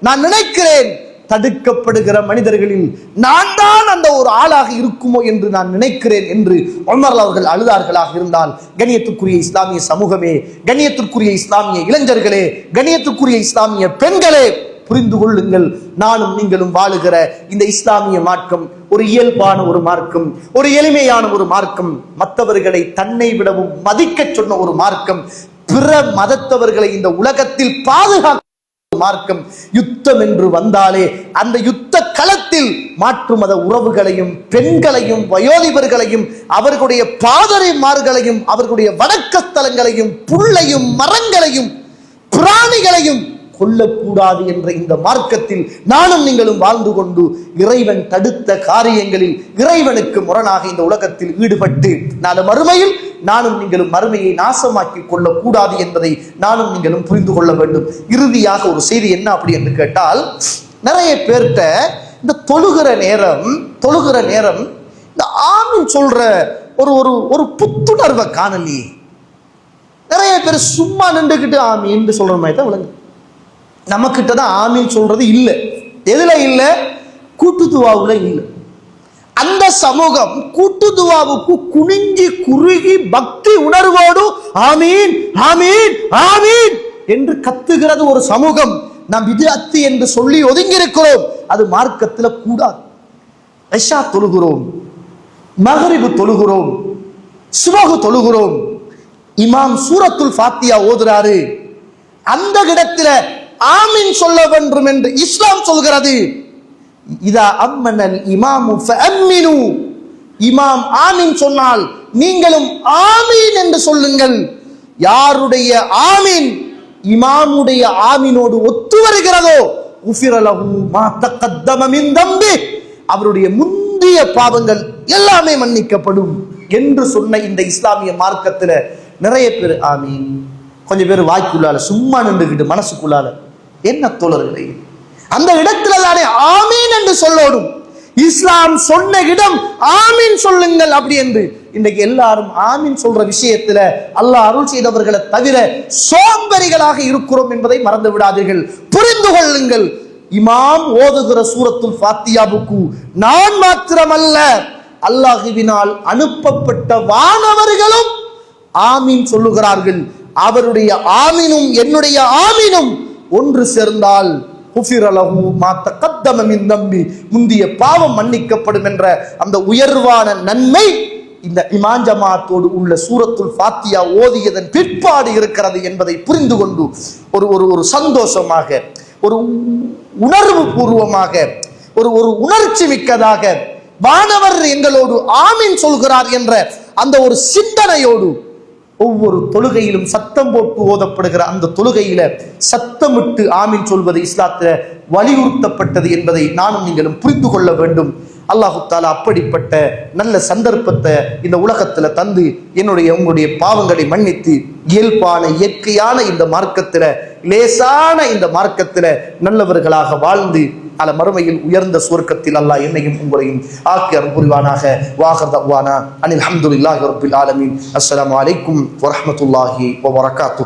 நான் நினைக்கிறேன் தடுக்கப்படுகிற மனிதர்களில் நான் தான் அந்த ஒரு ஆளாக இருக்குமோ என்று நான் நினைக்கிறேன் என்று உமர் அவர்கள் அழுதார்களாக இருந்தால், கண்ணியத்துக்குரிய இஸ்லாமிய சமூகமே, கண்ணியத்திற்குரிய இஸ்லாமிய இளைஞர்களே, கண்ணியத்துக்குரிய இஸ்லாமிய பெண்களே, புரிந்து கொள்ளுங்கள், நானும் நீங்களும் வாழுகிற இந்த இஸ்லாமிய மார்க்கம் ஒரு இயல்பான ஒரு மார்க்கம், ஒரு எளிமையான ஒரு மார்க்கம், மற்றவர்களை தன்னை விடவும் மதிக்க சொன்ன ஒரு மார்க்கம், பிற மதத்தவர்களை இந்த உலகத்தில் பாதுகாக்க மார்க்கம். யுத்தம் என்று வந்தாலே அந்த யுத்த களத்தில் மாற்று மத உறவுகளையும் பெண்களையும் வயோதிபர்களையும் அவர்களுடைய பாதரிமார்களையும் அவர்களுடைய வணக்க ஸ்தலங்களையும் புல்லையும் மரங்களையும் பிராணிகளையும் கொல்லக்கூடாது என்ற இந்த மார்க்கத்தில் நானும் நீங்களும் வாழ்ந்து கொண்டு இறைவன் தடுத்த காரியங்களில் இறைவனுக்கு முரணாக இந்த உலகத்தில் ஈடுபட்டு நாளை மறுமையில் நானும் நீங்களும் மறுமையை நாசமாக்கி கொள்ளக்கூடாது என்பதை நானும் நீங்களும் புரிந்து கொள்ள வேண்டும். இறுதியாக ஒரு செய்தி என்ன அப்படி என்று கேட்டால், நிறைய பேர்கிட்ட இந்த தொழுகிற நேரம் இந்த ஆமீன் சொல்ற ஒரு ஒரு புத்துணர்வை காணலையே. நிறைய பேர் சும்மா நின்றுக்கிட்டு ஆமீன் சொல்ற மாதிரி தான் விளங்கு. நமக்கிட்ட தான் ஆமீன் சொல்றது இல்லை. எதுல இல்லை? கூட்டுதுவாவுல இல்லை. அந்த சமூகம் கூட்டுதுவாவுக்கு குனிஞ்சி குறுகி பக்தி உணர்வோடு ஆமீன் ஆமீன் ஆமீன் என்று கத்துகிறது ஒரு சமூகம். நாம் பித்அத் என்று சொல்லி ஒதுங்கி இருக்கிறோம். அது மார்க்கத்தில் கூடாது. இஷா தொழுகிறோம், மக்ரிப் தொழுகிறோம், சுபஹ் தொழுகிறோம், இமாம் சூரத்துல் ஃபாத்தியா ஓதுறாரு, அந்த இடத்துல ஆமீன் சொல்ல வேண்டும் என்று இஸ்லாம் சொல்கிறது. இதா அம்மனல் இமாமு ஃபஅம்மினு, இமாம் ஆமீன் சொன்னால் நீங்களும் ஆமீன் என்று சொல்லுங்கள். யாருடைய ஆமீன் இமாமுடைய ஆமீனோடு ஒத்து வருகிறதோ உஃபிர லஹு மா தகத்தம மின் தம்பி, அவருடைய முந்திய பாவங்கள் எல்லாமே மன்னிக்கப்படும் என்று சொன்ன இந்த இஸ்லாமிய மார்க்கத்துல நிறைய பேர் ஆமீன், கொஞ்சம் பேர் வாய்க்குள்ளால சும்மா நின்றுகிட்டு மனசுக்குள்ளால என்ன தோழர்களே, அந்த இடத்துல தானே ஆமீன் என்று சொல்லணும். இஸ்லாம் சொன்ன இடம் ஆமீன் சொல்லுங்கள் அப்படி என்று. இன்றைக்கு எல்லாரும் ஆமீன் சொல்ற விஷயத்துல அல்லாஹ் அருள் செய்தவர்களை தவிர சோம்பேறிகளாக இருக்கிறோம் என்பதை மறந்து விடாதீர்கள். புரிந்து கொள்ளுங்கள், இமாம் ஓதுகிற சூரத்துல் ஃபாத்தியாவுக்கு நான் மாத்திரமல்ல, அல்லாஹ்வினால் அனுப்பப்பட்ட வானவர்களும் ஆமீன் சொல்லுகிறார்கள். அவருடைய ஆமீனும் என்னுடைய ஆமீனும் ஒன்று சேர்ந்தால் முந்திய பாவம் மன்னிக்கப்படும் என்ற அந்த உயர்வான நன்மை இந்த இமாம் ஜமாத்தோடு உள்ள சூரத்துல் ஃபாத்தியா ஓதியதன் பிற்பாடு இருக்கிறது என்பதை புரிந்து கொண்டு ஒரு சந்தோஷமாக, ஒரு உணர்வு பூர்வமாக, ஒரு உணர்ச்சி மிக்கதாக வானவர் எங்களோடு ஆமீன் சொல்கிறார் என்ற அந்த ஒரு சிந்தனையோடு ஒவ்வொரு தொழுகையிலும் சத்தம் போட்டு ஓதப்படுகிற அந்த தொழுகையில சத்தமிட்டு ஆமீன் சொல்வது இஸ்லாத்துல வலியுறுத்தப்பட்டது என்பதை நானும் நீங்களும் புரிந்து கொள்ள வேண்டும். அல்லாஹு தாலா அப்படிப்பட்ட நல்ல சந்தர்ப்பத்தை இந்த உலகத்துல தந்து உங்களுடைய பாவங்களை மன்னித்து இயல்பான இயற்கையான இந்த மார்க்கத்துல, லேசான இந்த மார்க்கத்துல நல்லவர்களாக வாழ்ந்து மறுமையில் உயர்ந்த சுவர்க்கத்தில் அல்லாஹ் என்னையும் உங்களையும் ஆக்கி அருள் புரிவானாக. வாஹர் தஅவானா அனில் ஹம்துலில்லாஹி ரப்பில் ஆலமீன். அஸ்ஸலாமு அலைக்கும் வரஹ்மத்துல்லாஹி வபரகாத்துஹு.